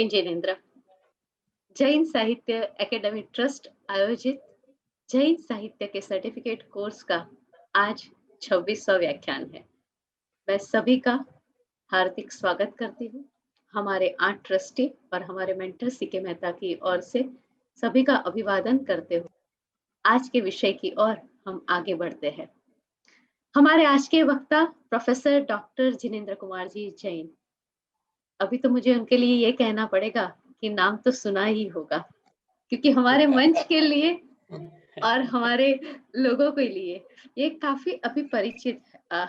जैन जिनेन्द्र। जैन साहित्य academy trust आयोजित जैन साहित्य के सर्टिफिकेट कोर्स का आज 26वां व्याख्यान है। मैं सभी का हार्दिक स्वागत करती हूँ। हमारे 8 ट्रस्टी और हमारे मेंटर सीके मेहता की ओर से सभी का अभिवादन करते हुए आज के विषय की ओर हम आगे बढ़ते हैं। हमारे आज के वक्ता प्रोफेसर डॉक्टर जिनेन्द्र कुमार जी जैन। अभी तो मुझे उनके लिए ये कहना पड़ेगा कि नाम तो सुना ही होगा, क्योंकि हमारे मंच के लिए और हमारे लोगों के लिए ये काफी अभी परिचित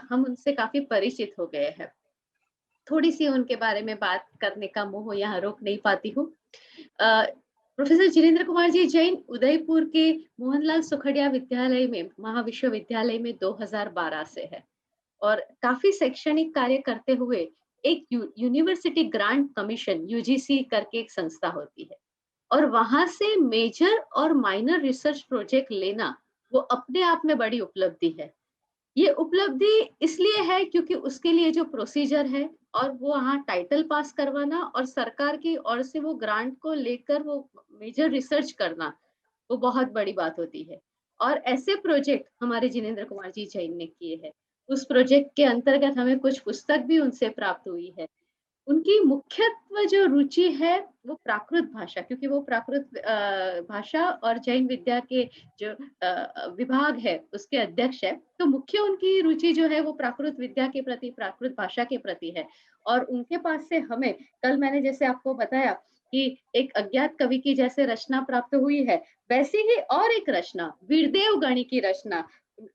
हम उनसे काफी परिचित हो गए हैं। थोड़ी सी उनके बारे में बात करने का मोह यहाँ रोक नहीं पाती हूँ। प्रोफेसर जिनेन्द्र कुमार जी जैन उदयपुर के मोहनलाल सुखड़िया विद्यालय में महाविश्वविद्यालय में 2012 से है और काफी शैक्षणिक कार्य करते हुए एक यूनिवर्सिटी ग्रांट कमीशन यूजीसी करके एक संस्था होती है और वहां से मेजर और माइनर रिसर्च प्रोजेक्ट लेना वो अपने आप में बड़ी उपलब्धि है। ये उपलब्धि इसलिए है क्योंकि उसके लिए जो प्रोसीजर है और वो वहाँ टाइटल पास करवाना और सरकार की ओर से वो ग्रांट को लेकर वो मेजर रिसर्च करना, वो बहुत बड़ी बात होती है। और ऐसे प्रोजेक्ट हमारे जिनेन्द्र कुमार जी जैन ने किए हैं। उस प्रोजेक्ट के अंतर्गत हमें कुछ पुस्तक भी उनसे प्राप्त हुई है। उनकी मुख्यत्व जो रुचि है वो प्राकृत भाषा, क्योंकि वो प्राकृत भाषा और जैन विद्या के जो विभाग है उसके अध्यक्ष है, तो मुख्य उनकी रुचि जो है वो प्राकृत विद्या के प्रति, प्राकृत भाषा के प्रति है। और उनके पास से हमें कल मैंने जैसे आपको बताया कि एक अज्ञात कवि की जैसे रचना प्राप्त हुई है, वैसे ही और एक रचना वीरदेव गणी की रचना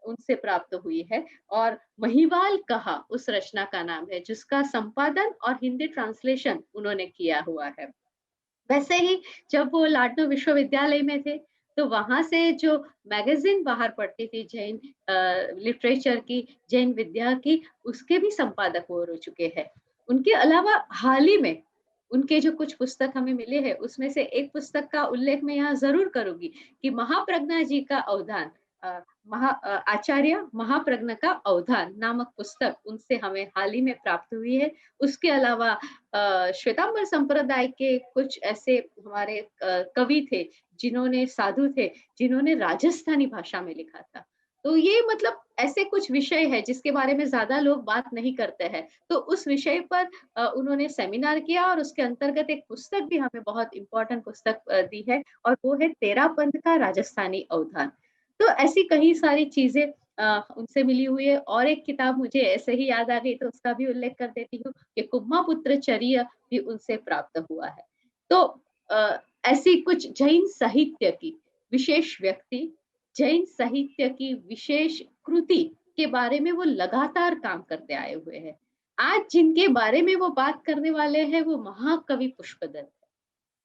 उनसे प्राप्त हुई है और महिवाल कहा उस रचना का नाम है, जिसका संपादन और हिंदी ट्रांसलेशन उन्होंने किया हुआ है। वैसे ही जब वो लाडनो विश्वविद्यालय में थे तो वहां से जो मैगजीन बाहर पड़ती थी जैन लिटरेचर की, जैन विद्या की, उसके भी संपादक वो हो चुके हैं। उनके अलावा हाल ही में उनके जो कुछ पुस्तक हमें मिले हैं उसमें से एक पुस्तक का उल्लेख मैं यहाँ जरूर करूंगी कि महाप्रज्ञा जी का अवधान, आचार्य महाप्रज्ञा का अवधान नामक पुस्तक उनसे हमें हाल ही में प्राप्त हुई है। उसके अलावा श्वेतांबर संप्रदाय के कुछ ऐसे हमारे कवि थे, जिन्होंने साधु थे, जिन्होंने राजस्थानी भाषा में लिखा था। तो ये मतलब ऐसे कुछ विषय है जिसके बारे में ज्यादा लोग बात नहीं करते हैं, तो उस विषय पर उन्होंने सेमिनार किया और उसके अंतर्गत एक पुस्तक भी हमें बहुत इंपॉर्टेंट पुस्तक दी है और वो है तेरा पंथ का राजस्थानी अवधान। तो ऐसी कई सारी चीजें उनसे मिली हुई है। और एक किताब मुझे ऐसे ही याद आ गई तो उसका भी उल्लेख कर देती हूँ कि कुम्मापुत्र चर्य भी उनसे प्राप्त हुआ है। तो ऐसी कुछ जैन साहित्य की विशेष व्यक्ति, जैन साहित्य की विशेष कृति के बारे में वो लगातार काम करते आए हुए हैं। आज जिनके बारे में वो बात करने वाले हैं वो महाकवि पुष्पदत्त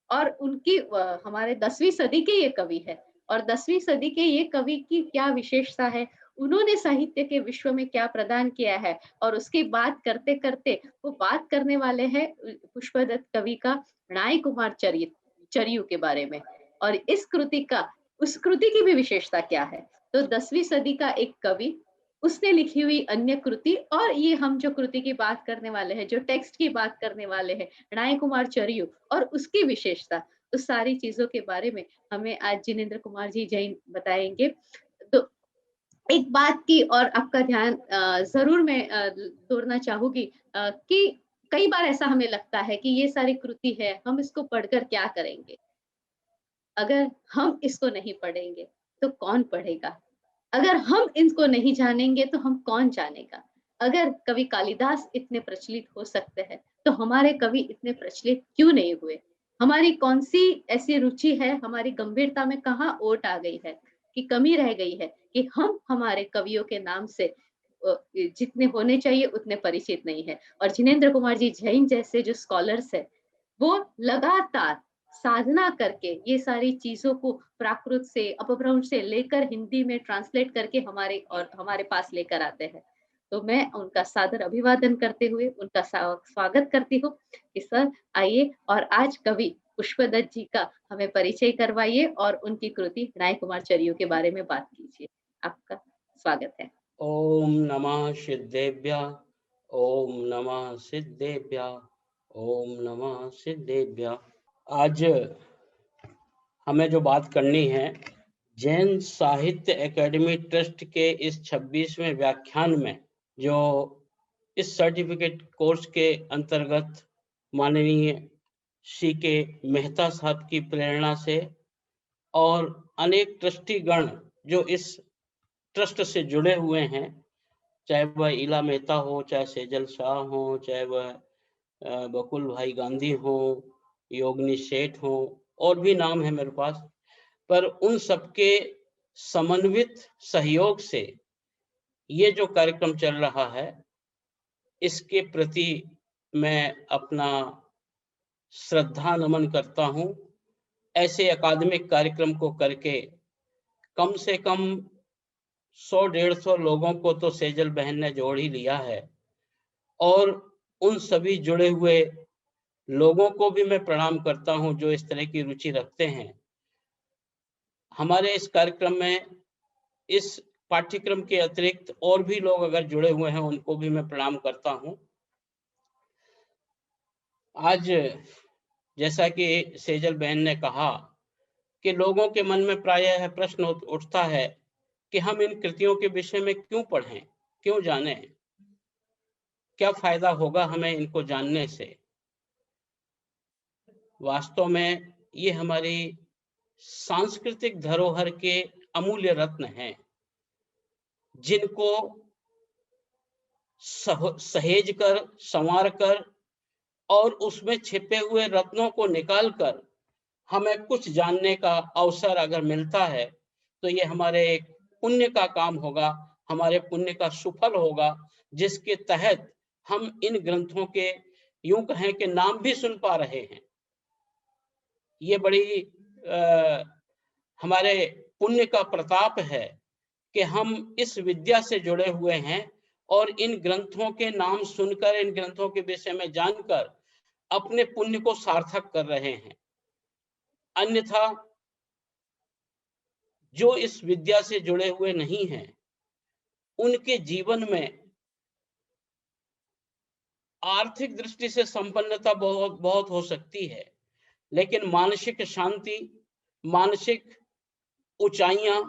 और उनकी हमारे 10वीं सदी के ये कवि है और 10वीं सदी के ये कवि की क्या विशेषता है, उन्होंने साहित्य के विश्व में क्या प्रदान किया है, और उसकी बात करते करते वो बात करने वाले हैं पुष्पदत्त कवि का णाय कुमार चरियू के बारे में। और इस कृति का, उस कृति की भी विशेषता क्या है, तो 10वीं सदी का एक कवि, उसने लिखी हुई अन्य कृति और ये हम जो कृति की बात करने वाले हैं, जो टेक्स्ट की बात करने वाले हैं, णाय कुमार चरियू और उसकी विशेषता, तो सारी चीजों के बारे में हमें आज जिनेन्द्र कुमार जी जैन बताएंगे। तो एक बात की और आपका ध्यान जरूर मैं जोड़ना चाहूंगी कि कई बार ऐसा हमें लगता है कि ये सारी कृति है, हम इसको पढ़कर क्या करेंगे, अगर हम इसको नहीं पढ़ेंगे तो कौन पढ़ेगा, अगर हम इनको नहीं जानेंगे तो हम कौन जानेगा। अगर कवि कालिदास इतने प्रचलित हो सकते हैं तो हमारे कवि इतने प्रचलित क्यों नहीं हुए, हमारी कौन सी ऐसी रुचि है, हमारी गंभीरता में कहाँ ओट आ गई है कि कमी रह गई है कि हम हमारे कवियों के नाम से जितने होने चाहिए उतने परिचित नहीं है। और जिनेन्द्र कुमार जी जैन जैसे जो स्कॉलर्स है वो लगातार साधना करके ये सारी चीजों को प्राकृत से, अपभ्रंश से लेकर हिंदी में ट्रांसलेट करके हमारे पास लेकर आते हैं। तो मैं उनका सादर अभिवादन करते हुए उनका स्वागत करती हूँ कि सर आइए और आज कवि पुष्पदत्त जी का हमें परिचय करवाइए और उनकी कृति णाय कुमार चरियू के बारे में बात कीजिए। आपका स्वागत है। ओम नमः सिद्धेभ्यः, ओम नमः सिद्धेभ्यः, ओम नमः सिद्धेभ्य। आज हमें जो बात करनी है, जैन साहित्य एकेडमी ट्रस्ट के इस 26वें व्याख्यान में, जो इस सर्टिफिकेट कोर्स के अंतर्गत माननीय सी के मेहता साहब की प्रेरणा से और अनेक ट्रस्टीगण जो इस ट्रस्ट से जुड़े हुए हैं, चाहे वह इला मेहता हो, चाहे सेजल शाह हो, चाहे वह बकुल भाई गांधी हो, योगनी सेठ हो, और भी नाम है मेरे पास, पर उन सबके समन्वित सहयोग से ये जो कार्यक्रम चल रहा है, इसके प्रति मैं अपना श्रद्धा नमन करता हूं। ऐसे अकादमिक कार्यक्रम को करके कम से कम 100-150 लोगों को तो सेजल बहन ने जोड़ ही लिया है, और उन सभी जुड़े हुए लोगों को भी मैं प्रणाम करता हूं जो इस तरह की रुचि रखते हैं। हमारे इस कार्यक्रम में, इस पाठ्यक्रम के अतिरिक्त और भी लोग अगर जुड़े हुए हैं, उनको भी मैं प्रणाम करता हूं। आज जैसा कि सेजल बहन ने कहा कि लोगों के मन में प्रायः प्रश्न उठता है कि हम इन कृतियों के विषय में क्यों पढ़ें, क्यों जानें, क्या फायदा होगा हमें इनको जानने से। वास्तव में ये हमारी सांस्कृतिक धरोहर के अमूल्य रत्न हैं, जिनको सहेज कर, संवार कर और उसमें छिपे हुए रत्नों को निकालकर हमें कुछ जानने का अवसर अगर मिलता है, तो ये हमारे पुण्य का काम होगा, हमारे पुण्य का सुफल होगा, जिसके तहत हम इन ग्रंथों के, यूं कहें कि, नाम भी सुन पा रहे हैं। ये बड़ी हमारे पुण्य का प्रताप है कि हम इस विद्या से जुड़े हुए हैं और इन ग्रंथों के नाम सुनकर, इन ग्रंथों के विषय में जानकर अपने पुण्य को सार्थक कर रहे हैं। अन्यथा जो इस विद्या से जुड़े हुए नहीं हैं, उनके जीवन में आर्थिक दृष्टि से संपन्नता बहुत बहुत हो सकती है, लेकिन मानसिक शांति, मानसिक ऊंचाइयां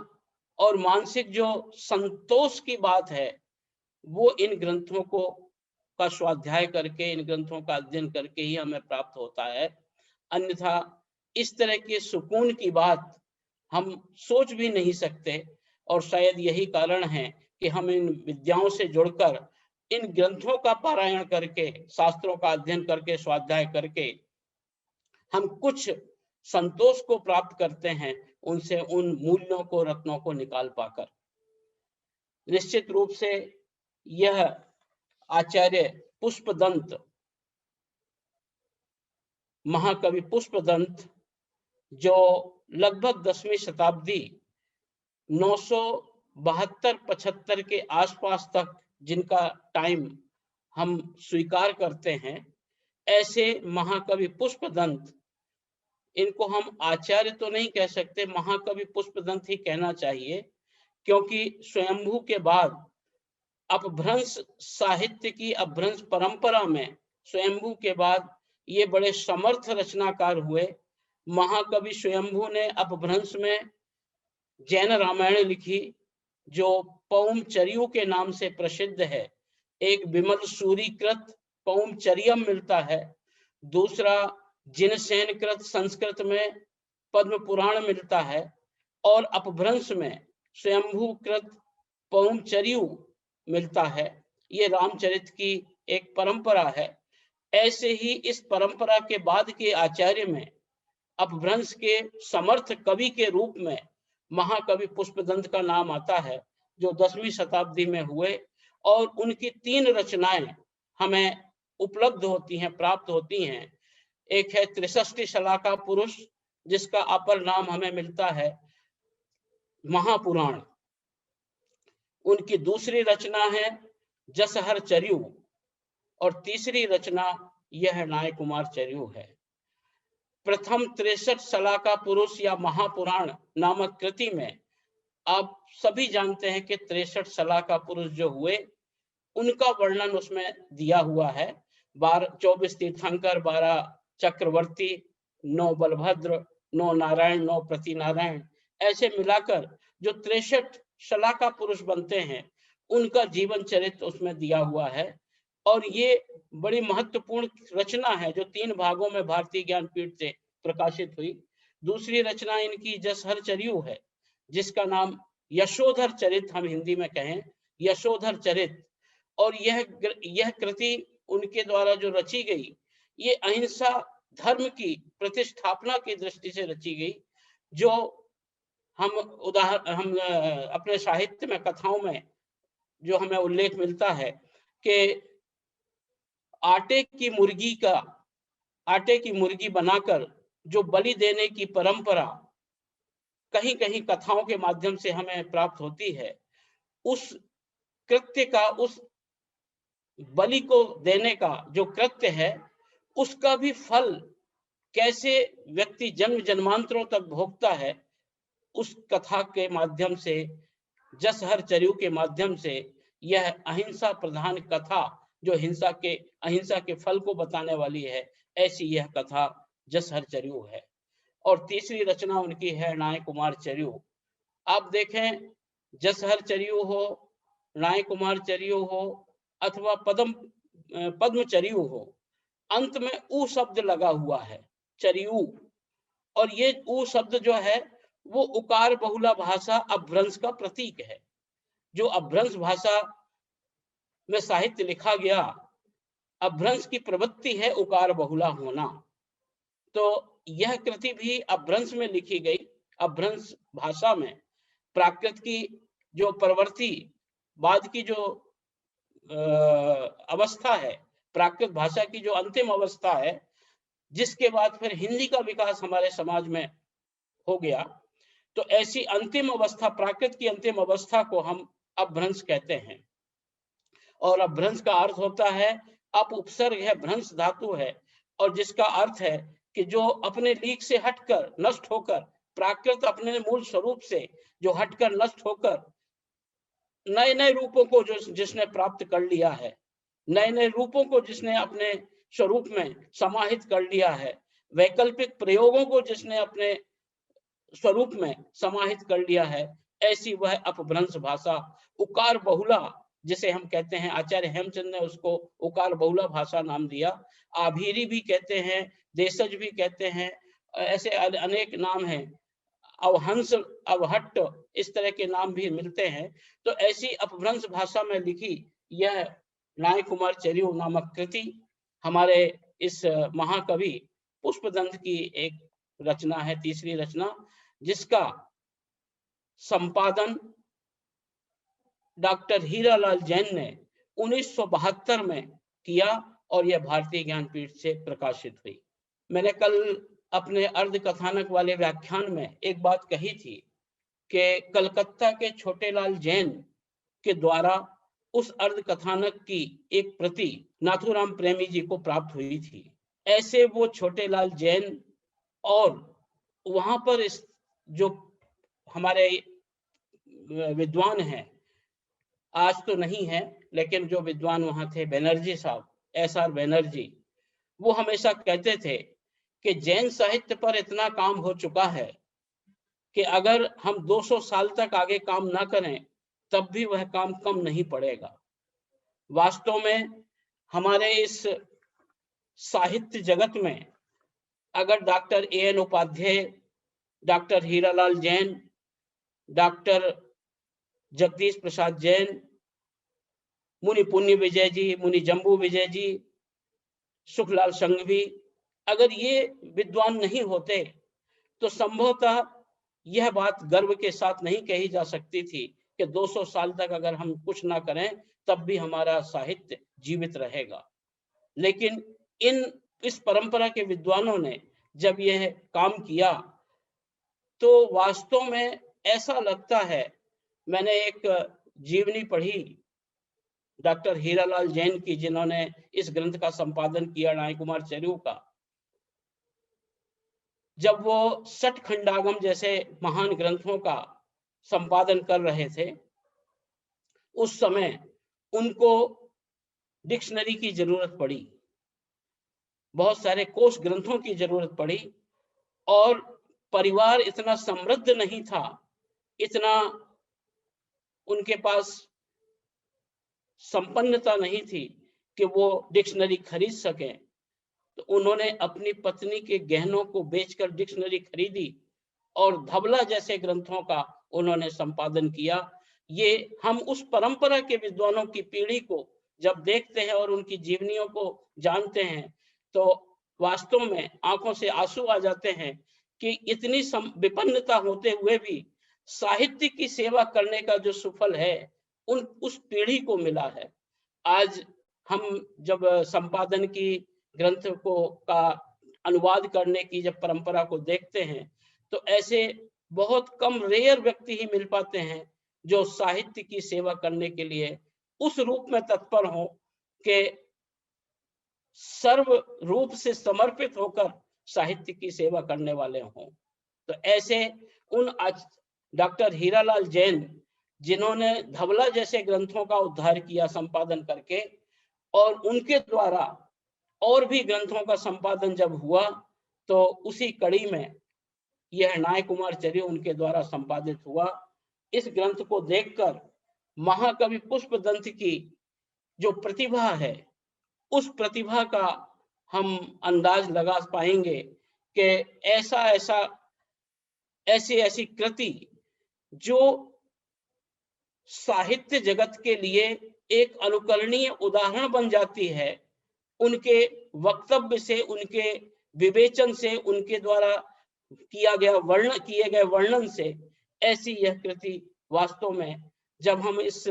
और मानसिक जो संतोष की बात है, वो इन ग्रंथों को का स्वाध्याय करके, इन ग्रंथों का अध्ययन करके ही हमें प्राप्त होता है। अन्यथा इस तरह के सुकून की बात हम सोच भी नहीं सकते, और शायद यही कारण है कि हम इन विद्याओं से जुड़कर, इन ग्रंथों का पारायण करके, शास्त्रों का अध्ययन करके, स्वाध्याय करके हम कुछ संतोष को प्राप्त करते हैं, उनसे, उन मूल्यों को, रत्नों को निकाल पाकर। निश्चित रूप से यह आचार्य पुष्पदंत, महाकवि पुष्पदंत, जो लगभग 10वीं शताब्दी 972-75 के आसपास तक जिनका टाइम हम स्वीकार करते हैं, ऐसे महाकवि पुष्पदंत, इनको हम आचार्य तो नहीं कह सकते, महाकवि पुष्पदंत ही कहना चाहिए, क्योंकि स्वयंभू के बाद अपभ्रंश साहित्य की अपभ्रंश परंपरा में स्वयंभू के बाद ये बड़े समर्थ रचनाकार हुए। महाकवि स्वयंभू ने अपभ्रंश में जैन रामायण लिखी, जो पौमचर्यु के नाम से प्रसिद्ध है। एक विमल सूरीकृत पौमचर्यम मिलता है, दूसरा जिनसेनकृत संस्कृत में पद्म पुराण मिलता है, और अपभ्रंश में स्वयंभूकृत पौमचर्यु मिलता है। ये रामचरित की एक परंपरा है। ऐसे ही इस परंपरा के बाद के आचार्य में अपभ्रंश के समर्थ कवि के रूप में महाकवि पुष्पदंत का नाम आता है, जो 10वीं शताब्दी में हुए, और उनकी 3 रचनाएं हमें उपलब्ध होती हैं, प्राप्त होती हैं। एक है त्रिषष्टि शलाका पुरुष, जिसका अपर नाम हमें मिलता है महापुराण। उनकी दूसरी रचना है जसहर चर्यु, और तीसरी रचना यह नाय कुमार चर्यु है। प्रथम 63 शलाका पुरुष या महापुराण नामक कृति में आप सभी जानते हैं कि 63 शलाका पुरुष जो हुए, उनका वर्णन उसमें दिया हुआ है। 24 तीर्थंकर, 12 चक्रवर्ती, 9 बलभद्र, 9 नारायण, 9 प्रतिनारायण, ऐसे मिलाकर जो 63 शलाका पुरुष बनते हैं, उनका जीवन चरित्र उसमें दिया हुआ है। और ये बड़ी महत्वपूर्ण रचना है जो 3 भागों में भारतीय ज्ञानपीठ से प्रकाशित हुई। दूसरी रचना इनकी जसहर चरियु है, जिसका नाम यशोधर चरित हम हिंदी में कहें, यशोधर चरित। और यह कृति उनके द्वारा जो रची गई, ये अहिंसा धर्म की प्रतिष्ठापना की दृष्टि से रची गई। जो हम अपने साहित्य में, कथाओं में जो हमें उल्लेख मिलता है कि आटे की मुर्गी बनाकर जो बलि देने की परंपरा कहीं कहीं कथाओं के माध्यम से हमें प्राप्त होती है, उस कृत्य का, उस बलि को देने का जो कृत्य है, उसका भी फल कैसे व्यक्ति जन्म जन्मांतरों तक भोगता है, उस कथा के माध्यम से, जसहर चरियु के माध्यम से, यह अहिंसा प्रधान कथा जो अहिंसा के फल को बताने वाली है, ऐसी यह कथा जसहर चरियु है। और तीसरी रचना उनकी है नाय कुमार चरियु। आप देखें, जसहर चरियु हो, नाय कुमार चरियु हो, अथवा पद्म चरियु हो, अंत में ऊ शब्द लगा हुआ है, चरियु। और ये ऊ शब्द जो है वो उकार बहुला भाषा अपभ्रंश का प्रतीक है। जो अपभ्रंश भाषा में साहित्य लिखा गया, अपभ्रंश की प्रवृत्ति है उकार बहुला होना। तो यह कृति भी अपभ्रंश में लिखी गई। अपभ्रंश भाषा में प्राकृत की जो परवर्ती बाद की जो अवस्था है, प्राकृत भाषा की जो अंतिम अवस्था है, जिसके बाद फिर हिंदी का विकास हमारे समाज में हो गया, तो ऐसी अंतिम अवस्था, प्राकृत की अंतिम अवस्था को हम अपभ्रंश कहते हैं। और अपभ्रंश का अर्थ होता है, अप उपसर्ग है, भ्रंश धातु है, और जिसका अर्थ है कि जो अपने लीक से हटकर, नष्ट होकर, प्राकृत अपने मूल स्वरूप से जो हटकर, नष्ट होकर नए नए रूपों को जिसने प्राप्त कर लिया है, नए नए रूपों को जिसने अपने स्वरूप में समाहित कर लिया है, वैकल्पिक प्रयोगों को जिसने अपने स्वरूप में समाहित कर लिया है, ऐसी वह अपभ्रंश भाषा, उकार बहुला जिसे हम कहते हैं, आचार्य हेमचंद ने उसको उकार बहुला भाषा नाम दिया। आभीरी भी कहते हैं, देशज भी कहते हैं, ऐसे अनेक नाम हैं, अवहंस, अवहट्ट, इस तरह के नाम भी मिलते हैं। तो ऐसी अपभ्रंश भाषा में लिखी यह नाय कुमार चरियु नामक कृति हमारे इस महाकवि पुष्पदंत की एक रचना है, तीसरी रचना, जिसका संपादन डॉक्टर हीरालाल जैन ने 1972 में किया और यह भारतीय ज्ञानपीठ से प्रकाशित हुई। मैंने कल अपने अर्ध कथानक वाले व्याख्यान में एक बात कही थी कि कलकत्ता के छोटेलाल जैन के द्वारा उस अर्ध कथानक की एक प्रति नाथुराम प्रेमी जी को प्राप्त हुई थी। ऐसे वो छोटेलाल जैन और वहां पर इस जो हमारे विद्वान हैं, आज तो नहीं है, लेकिन जो विद्वान वहां थे, बनर्जी साहब, SR बनर्जी, वो हमेशा कहते थे कि जैन साहित्य पर इतना काम हो चुका है कि अगर हम 200 साल तक आगे काम ना करें तब भी वह काम कम नहीं पड़ेगा। वास्तव में हमारे इस साहित्य जगत में अगर doctor AN Upadhyay, doctor Hiralal Jain, doctor Jagdish Prasad Jain, Muni Punya Vijay ji, मुनि जम्बू विजय जी, सुखलाल संघवी, अगर ये विद्वान नहीं होते तो संभवतः यह बात गर्व के साथ नहीं कही जा सकती थी कि 200 साल तक अगर हम कुछ ना करें तब भी हमारा साहित्य जीवित रहेगा। लेकिन इस परंपरा के विद्वानों ने जब यह काम किया तो वास्तव में ऐसा लगता है, मैंने एक जीवनी पढ़ी डॉक्टर हीरालाल जैन की, जिन्होंने इस ग्रंथ का संपादन किया, नाय कुमार चरियु का। जब वो सठ खंडागम जैसे महान ग्रंथों का संपादन कर रहे थे, उस समय उनको डिक्शनरी की जरूरत पड़ी। बहुत सारे कोश ग्रंथों की जरूरत पड़ी और परिवार इतना समृद्ध नहीं था, इतना उनके पास संपन्नता नहीं थी कि वो डिक्शनरी खरीद सके। तो उन्होंने अपनी पत्नी के गहनों को बेचकर डिक्शनरी खरीदी और धवला जैसे ग्रंथों का उन्होंने संपादन किया। ये हम उस परंपरा के विद्वानों की पीढ़ी को जब देखते हैं और उनकी जीवनियों को जानते हैं तो वास्तव में आंखों से आंसू आ जाते हैं कि इतनी विपन्नता होते हुए भी साहित्य की सेवा करने का जो सुफल है उस पीढ़ी को मिला है। आज हम जब संपादन की ग्रंथ को का अनुवाद करने की जब परंपरा को देखते हैं तो ऐसे बहुत कम रेयर व्यक्ति ही मिल पाते हैं जो साहित्य की सेवा करने के लिए उस रूप में तत्पर हो कि सर्व रूप से समर्पित होकर साहित्य की सेवा करने वाले हों। तो ऐसे उन डॉक्टर हीरालाल जैन जिन्होंने धवला जैसे ग्रंथों का उद्धार किया संपादन करके, और उनके द्वारा और भी ग्रंथों का संपादन जब हुआ तो उसी कड़ी में यह नाय कुमार चर्य उनके द्वारा संपादित हुआ। इस ग्रंथ को देखकर महाकवि पुष्पदंत की जो प्रतिभा है उस प्रतिभा का हम अंदाज लगा पाएंगे कि ऐसी कृति जो साहित्य जगत के लिए एक अनुकरणीय उदाहरण बन जाती है, उनके वक्तव्य से, उनके विवेचन से, उनके द्वारा किए गए वर्णन से ऐसी यह कृति वास्तव में जब हम इस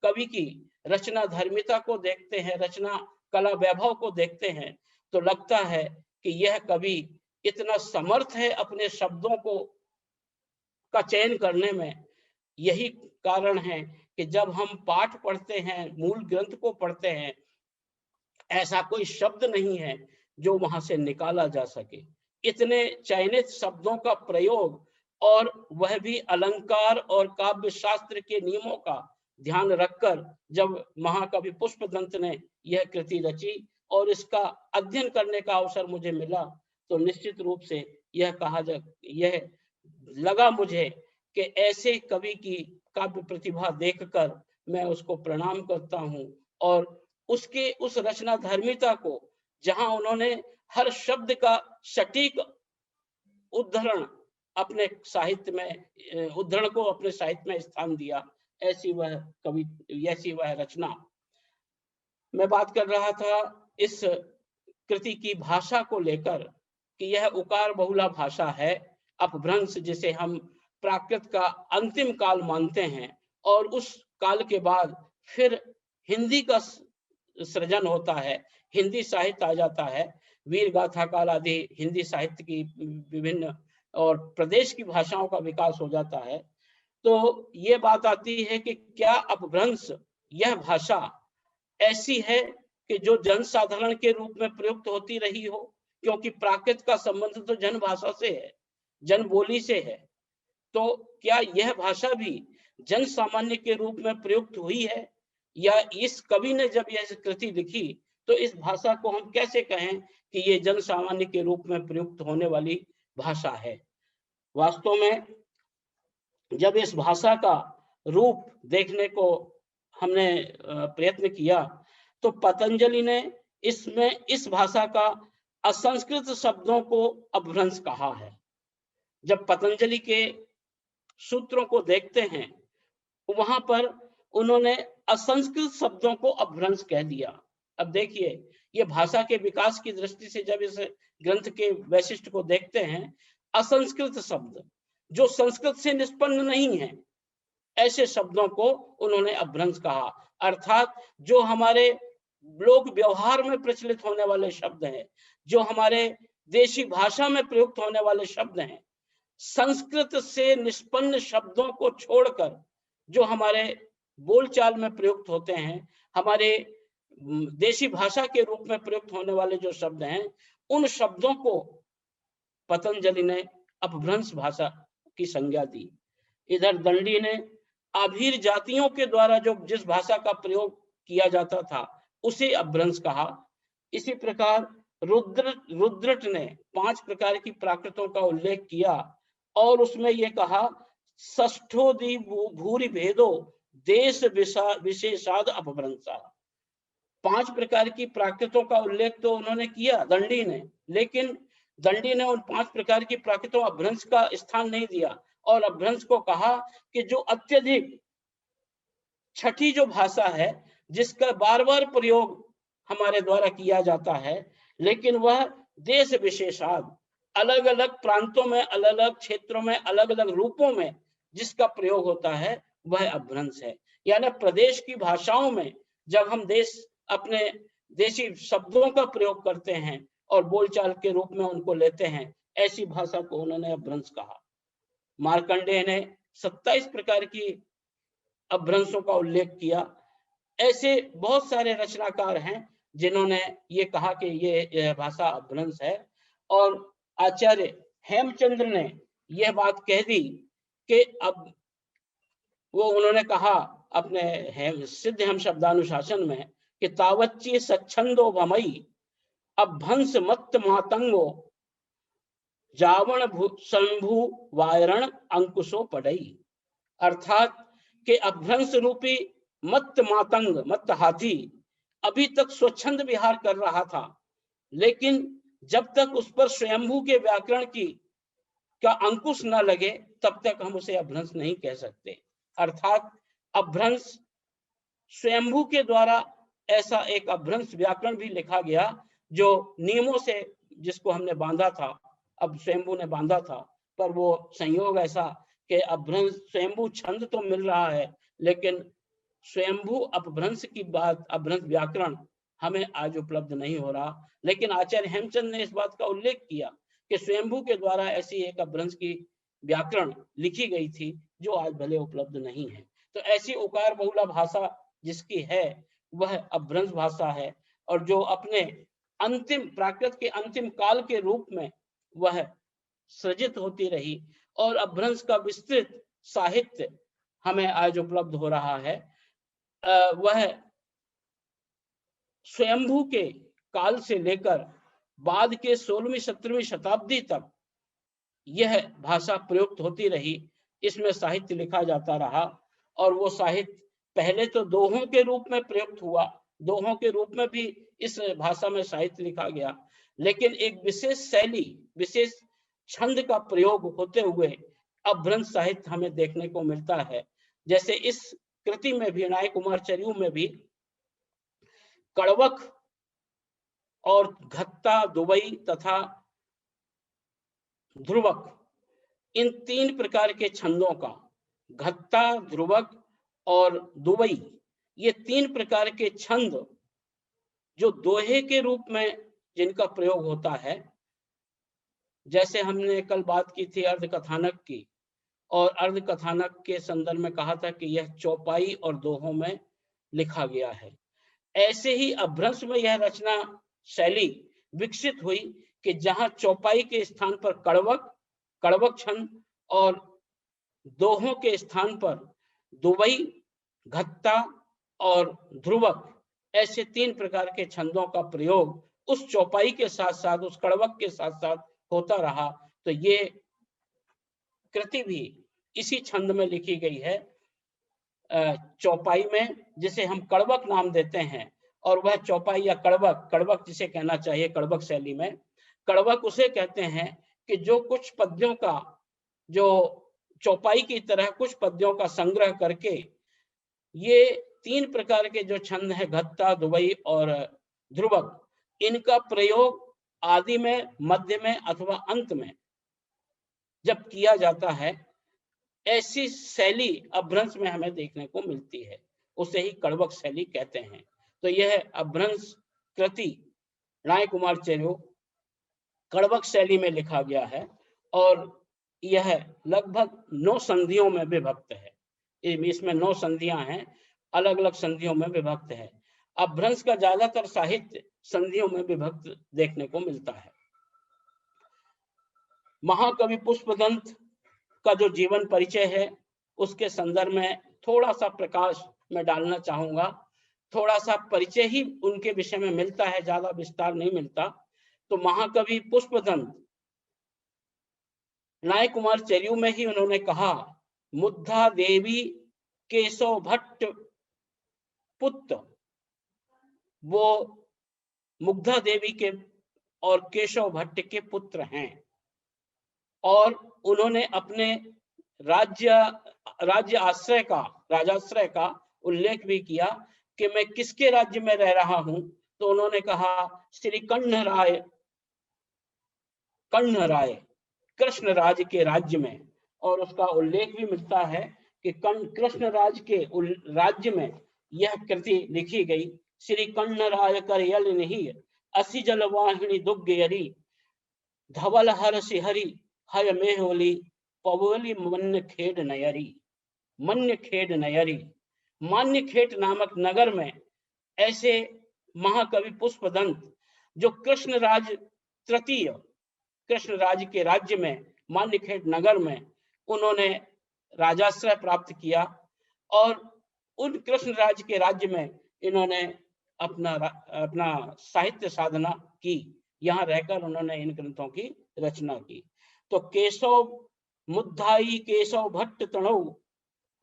कवि की रचना धर्मिता को देखते हैं, रचना कला वैभव को देखते हैं, तो लगता है कि यह कवि इतना समर्थ है अपने शब्दों को का चयन करने में। यही कारण है कि जब हम पाठ पढ़ते हैं, मूल ग्रंथ को पढ़ते हैं, ऐसा कोई शब्द नहीं है जो वहां से निकाला जा सके। इतने चयनित शब्दों का प्रयोग, और वह भी अलंकार और काव्य शास्त्र के नियमों का ध्यान रखकर जब महाकवि पुष्पदंत ने यह कृति रची और इसका अध्ययन करने का अवसर मुझे मिला, तो निश्चित रूप से यह लगा मुझे कि ऐसे कवि की काव्य प्रतिभा देखकर मैं उसको प्रणाम करता हूँ। और उसके उस रचना धर्मिता को, जहां उन्होंने हर शब्द का सटीक उद्धरण अपने साहित्य में स्थान दिया, ऐसी वह रचना। मैं बात कर रहा था इस कृति की भाषा को लेकर कि यह उकार बहुला भाषा है, अपभ्रंश जिसे हम प्राकृत का अंतिम काल मानते हैं, और उस काल के बाद फिर हिंदी का सृजन होता है, हिंदी साहित्य आ जाता है, वीर गाथा काल आदि हिंदी साहित्य की विभिन्न और प्रदेश की भाषाओं का विकास हो जाता है। तो ये बात आती है कि क्या अपभ्रंश यह भाषा ऐसी है कि जो जन साधारण के रूप में प्रयुक्त होती रही हो, क्योंकि प्राकृत का संबंध तो जन भाषा से है, जन बोली से है। तो क्या यह भाषा भी जन सामान्य के रूप में प्रयुक्त हुई है, या इस कवि ने जब यह कृति लिखी तो इस भाषा को हम कैसे कहें कि ये जन सामान्य के रूप में प्रयुक्त होने वाली भाषा है। वास्तव में जब इस भाषा का रूप देखने को हमने प्रयत्न किया तो पतंजलि ने इस भाषा का असंस्कृत शब्दों को अपभ्रंश कहा है। जब पतंजलि के सूत्रों को देखते हैं वहां पर उन्होंने असंस्कृत शब्दों को अपभ्रंश कह दिया। अब देखिए, ये भाषा के विकास की दृष्टि से जब इस ग्रंथ के वैशिष्ट्य को देखते हैं, असंस्कृत शब्द जो संस्कृत से निष्पन्न नहीं है, ऐसे शब्दों को उन्होंने अपभ्रंश कहा। अर्थात जो हमारे लोक व्यवहार में प्रचलित होने वाले शब्द हैं, जो हमारे देशी भाषा में प्रयुक्त होने वाले शब्द हैं, संस्कृत से निष्पन्न शब्दों को छोड़कर जो हमारे बोलचाल में प्रयुक्त होते हैं, हमारे देशी भाषा के रूप में प्रयुक्त होने वाले जो शब्द हैं, उन शब्दों को पतंजलि ने अपभ्रंश भाषा की संज्ञा दी। इधर दंडी ने आभीर जातियों के द्वारा जिस भाषा का प्रयोग किया जाता था उसे अपभ्रंश कहा। इसी प्रकार रुद्रट ने 5 प्रकार की प्राकृतों का उल्लेख किया और उसमें ये कहा षष्ठोदि भूरि भेदो देश विशेषाद अपभ्रंशा। 5 प्रकार की प्राकृतों का उल्लेख तो उन्होंने किया दंडी ने, लेकिन दंडी ने उन 5 प्रकार की प्राकृतों अपभ्रंश का स्थान नहीं दिया और अपभ्रंश को कहा कि जो अत्यधिक छठी जो भाषा है जिसका बार बार प्रयोग हमारे द्वारा किया जाता है, लेकिन वह देश विशेषाद अलग अलग प्रांतों में, अलग अलग क्षेत्रों में, अलग अलग रूपों में जिसका प्रयोग होता है वह अपभ्रंश है। यानी प्रदेश की भाषाओं में जब हम अपने देशी शब्दों का प्रयोग करते हैं और बोलचाल के रूप में उनको लेते हैं, ऐसी भाषा को उन्होंने अपभ्रंश कहा। मार्कंडेय ने 27 प्रकार की अपभ्रंशों का उल्लेख किया। ऐसे बहुत सारे रचनाकार हैं जिन्होंने ये कहा कि ये भाषा अपभ्रंश है। और आचार्य हेमचंद्र ने यह बात कह दी कि अब उन्होंने कहा अपने सिद्ध हेम शब्दानुशासन में कि तावच्ची सच्छंदो भमई अभ्रंश मत मातंगो जावण शंभु वायरण अंकुशो पड़ई। अर्थात कि अपभ्रंश रूपी मत मातंग, मत हाथी अभी तक स्वच्छंद विहार कर रहा था, लेकिन जब तक उस पर स्वयंभू के व्याकरण का अंकुश न लगे तब तक हम उसे अपभ्रंश नहीं कह सकते। अर्थात अपभ्रंश स्वयंभू के द्वारा ऐसा एक अपभ्रंश व्याकरण भी लिखा गया जो नियमों से जिसको हमने बांधा था, अब स्वयंभू ने बांधा था, पर वो संयोग ऐसा कि अपभ्रंश स्वयंभू छंद तो मिल रहा है लेकिन स्वयंभू अपभ्रंश की बात, अपभ्रंश व्याकरण हमें आज उपलब्ध नहीं हो रहा। लेकिन आचार्य हेमचंद ने इस बात का उल्लेख किया कि स्वयंभू के द्वारा ऐसी एक अपभ्रंश की व्याकरण लिखी गई थी जो आज भले उपलब्ध नहीं है। तो ऐसी उकार बहुला भाषा जिसकी है वह अपभ्रंश भाषा है और जो अपने अंतिम प्राकृत के अंतिम काल के रूप में वह सृजित होती रही और अपभ्रंश का विस्तृत साहित्य हमें आज उपलब्ध हो रहा है। वह स्वयंभू के काल से लेकर बाद के 16वीं 17वीं शताब्दी तक यह भाषा प्रयुक्त होती रही, इसमें साहित्य लिखा जाता रहा और वो साहित्य पहले तो दोहों के रूप में प्रयुक्त हुआ, दोहों के रूप में भी इस भाषा में साहित्य लिखा गया, लेकिन एक विशेष शैली, विशेष छंद का प्रयोग होते हुए अपभ्रंश साहित्य हमें देखने को मिलता है। जैसे इस कृति में भी, नाय कुमार चरियू में भी कड़वक और घत्ता, दुबई तथा ध्रुवक, इन 3 प्रकार के छंदों का, घत्ता, ध्रुवक और दुबई, ये 3 प्रकार के छंद जो दोहे के रूप में जिनका प्रयोग होता है, जैसे हमने कल बात की थी अर्धकथानक की, और अर्धकथानक के संदर्भ में कहा था कि यह चौपाई और दोहों में लिखा गया है। ऐसे ही अपभ्रंश में यह रचना शैली विकसित हुई कि जहां चौपाई के स्थान पर कड़वक छंद और दोहों के स्थान पर दुबई, घत्ता और ध्रुवक, ऐसे 3 प्रकार के छंदों का प्रयोग उस चौपाई के साथ साथ, उस कड़वक के साथ साथ होता रहा। तो ये कृति भी इसी छंद में लिखी गई है, चौपाई में, जिसे हम कड़वक नाम देते हैं। और वह चौपाई या कड़वक जिसे कहना चाहिए, कड़वक शैली में कड़वक उसे कहते हैं कि जो कुछ पद्यों का, जो चौपाई की तरह कुछ पद्यों का संग्रह करके ये 3 प्रकार के जो छंद है, घत्ता, दुबई और ध्रुवक, इनका प्रयोग आदि में, मध्य में अथवा अंत में जब किया जाता है, ऐसी शैली अपभ्रंश में हमें देखने को मिलती है, उसे ही कड़वक शैली कहते हैं। तो यह अपभ्रंश कृति राय कुमार चरियू कड़वक शैली में लिखा गया है और यह लगभग 9 संधियों में विभक्त है। इसमें 9 संधियां हैं, अलग अलग संधियों में विभक्त है। अपभ्रंश का ज्यादातर साहित्य संधियों में विभक्त देखने को मिलता है। महाकवि पुष्पदंत का जो जीवन परिचय है उसके संदर्भ में थोड़ा सा प्रकाश में डालना चाहूंगा। थोड़ा सा परिचय ही उनके विषय में मिलता है, ज्यादा विस्तार नहीं मिलता। तो महाकवि पुष्पदंत नाय कुमार चरियू में ही उन्होंने कहा, मुग्धा देवी केशव भट्ट पुत्र, वो मुग्धा देवी के और केशव भट्ट के पुत्र हैं। और उन्होंने अपने राजाश्रय का उल्लेख भी किया कि मैं किसके राज्य में रह रहा हूं, तो उन्होंने कहा श्री कण्व राय कृष्णराज के राज्य में। और उसका उल्लेख भी मिलता है कि कृष्णराज के राज्य में यह कृति लिखी गई। श्री कण्व राय कर यल नहीं असी जल वाहिनी दुग्गयरी धवल हर सिहरी हय मेहोली पवली मन्य खेड नयरी। मन्य खेड नयरी, मान्य खेट नामक नगर में ऐसे महाकवि पुष्पदंत जो कृष्णराज तृतीय कृष्णराज के राज्य में मान्यखेट नगर में उन्होंने राजाश्रय प्राप्त किया और उन कृष्णराज के राज्य में इन्होंने अपना साहित्य साधना की। यहाँ रहकर उन्होंने इन ग्रंथों की रचना की। तो केशव मुद्धाई केशव भट्ट तणौ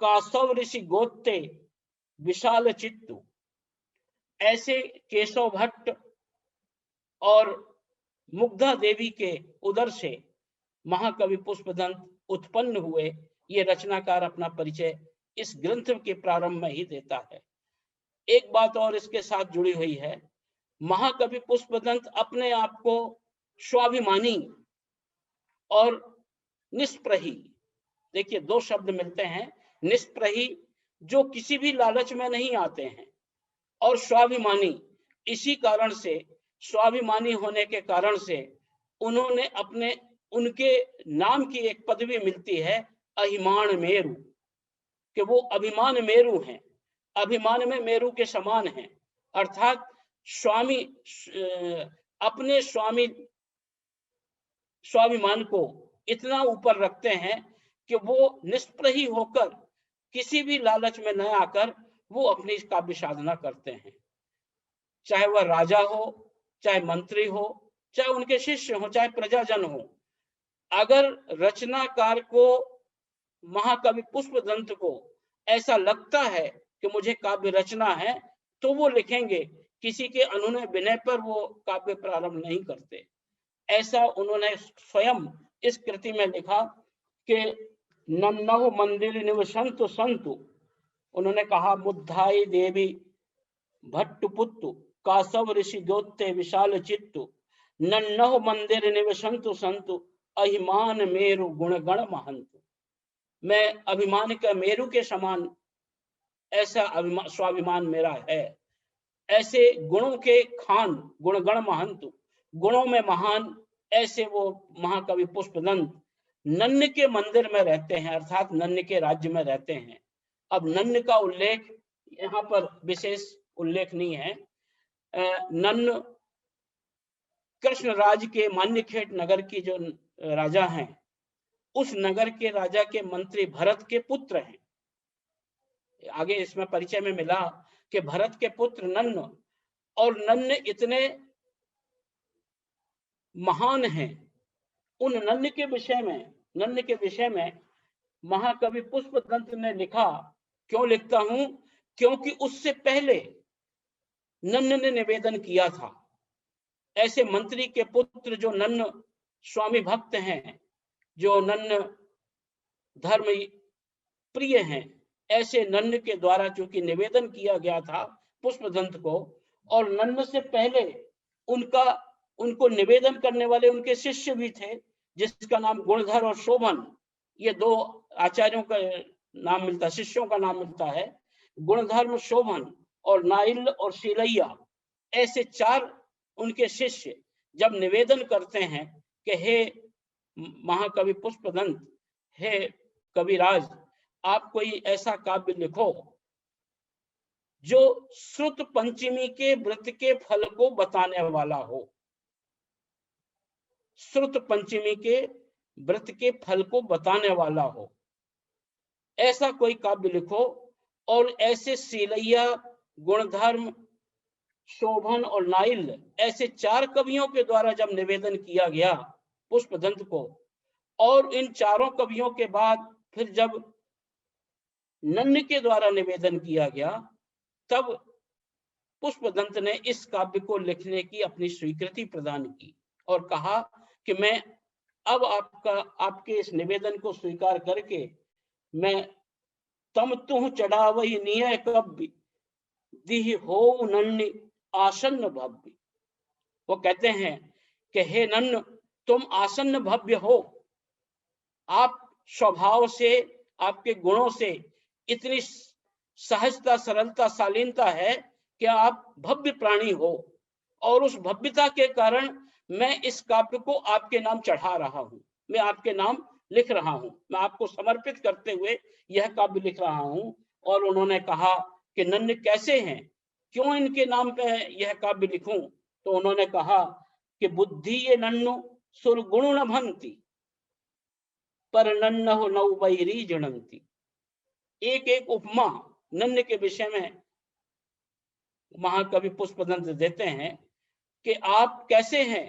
कासव ऋषि गोत्ते विशाल चित्तु, ऐसे केशव भट्ट और मुग्धा देवी के उदर से महाकवि पुष्पदंत उत्पन्न हुए। ये रचनाकार अपना परिचय इस ग्रंथ के प्रारंभ में ही देता है। एक बात और इसके साथ जुड़ी हुई है, महाकवि पुष्पदंत अपने आप को स्वाभिमानी और निष्प्रही, देखिए दो शब्द मिलते हैं, निष्प्रही जो किसी भी लालच में नहीं आते हैं और स्वाभिमानी, इसी कारण से स्वाभिमानी होने के कारण से उन्होंने उनके नाम की एक पदवी मिलती है अभिमान मेरु, कि वो अभिमान मेरु हैं, अभिमान में मेरु के समान हैं। अर्थात अपने स्वाभिमान को इतना ऊपर रखते हैं कि वो निष्प्रही होकर किसी भी लालच में न आकर वो अपनी काव्य साधना करते हैं। चाहे वह राजा हो, चाहे मंत्री हो, चाहे उनके शिष्य हो, चाहे प्रजाजन हो, अगर रचनाकार को महाकवि पुष्पदंत को ऐसा लगता है कि मुझे काव्य रचना है तो वो लिखेंगे, किसी के अनुनय विनय पर वो काव्य प्रारंभ नहीं करते। ऐसा उन्होंने स्वयं इस कृति में लिखा कि नन्नहु मंदिर निवसंतु संतु, उन्होंने कहा मुद्धाई देवी भट्टपुत्तु कासव ऋषि दोत्ते विशाल चित्तु नन्नहु मंदिर निवसंतु संतु अभिमान मेरु गुण गण महंतु। मैं अभिमान का मेरु के समान ऐसा स्वाभिमान मेरा है। ऐसे गुणों के खान गुणगण महंतु, गुणों में महान, ऐसे वो महाकवि पुष्पदंत नन्न के मंदिर में रहते हैं, अर्थात नन्न के राज्य में रहते हैं। अब नन्न का उल्लेख यहाँ पर विशेष उल्लेख नहीं है। नन्न कृष्णराज के मान्यखेट नगर की जो राजा हैं, उस नगर के राजा के मंत्री भरत के पुत्र हैं। आगे इसमें परिचय में मिला कि भरत के पुत्र नन्न, और नन्न इतने महान हैं। उन नन्न के विषय में महाकवि पुष्पदंत ने लिखा। क्यों लिखता हूं? क्योंकि उससे पहले नन्न ने निवेदन किया था। ऐसे मंत्री के पुत्र जो नन्न स्वामी भक्त हैं, जो नन्न धर्म प्रिय हैं, ऐसे नन्न के द्वारा चूंकि निवेदन किया गया था पुष्पदंत को, और नन्न से पहले उनको निवेदन करने वाले उनके शिष्य भी थे, जिसका नाम गुणधर और शोभन, ये दो आचार्यों का नाम मिलता, शिष्यों का नाम मिलता है। गुणधर्म, शोभन और नाइल और शीलैया, ऐसे चार उनके शिष्य जब निवेदन करते हैं कि हे महाकवि पुष्पदंत, हे कविराज, आप कोई ऐसा काव्य लिखो जो श्रुत पंचमी के व्रत के फल को बताने वाला हो। श्रुत पंचमी के व्रत के फल को बताने वाला हो, ऐसा कोई काव्य लिखो। और ऐसे शीलैया, गुणधर्म, शोभन और नाइल ऐसे 4 कवियों के द्वारा जब निवेदन किया गया पुष्पदंत को, और इन चारों कवियों के बाद फिर जब नन्द के द्वारा निवेदन किया गया, तब पुष्पदंत ने इस काव्य को लिखने की अपनी स्वीकृति प्रदान की और कहा कि मैं अब आपके इस निवेदन को स्वीकार करके मैं तम तुह चढ़ावही निय कव्य दिह हो नन्नि आसन्न भव्य। वो कहते हैं कि हे नन्न, तुम आसन्न भव्य हो, आप स्वभाव से, आपके गुणों से इतनी सहजता, सरलता, शालीनता है कि आप भव्य प्राणी हो, और उस भव्यता के कारण मैं इस काव्य को आपके नाम चढ़ा रहा हूं, मैं आपके नाम लिख रहा हूं, मैं आपको समर्पित करते हुए यह काव्य लिख रहा हूं। और उन्होंने कहा कि नन्द कैसे हैं, क्यों इनके नाम पे यह काव्य लिखूं? तो उन्होंने कहा कि बुद्धि ये नन्नु सुरगुण न भंति, पर नन्न हो नौ बैरी जनंती। एक एक उपमा नन्द के विषय में महाकवि पुष्पदंत देते हैं कि आप कैसे हैं,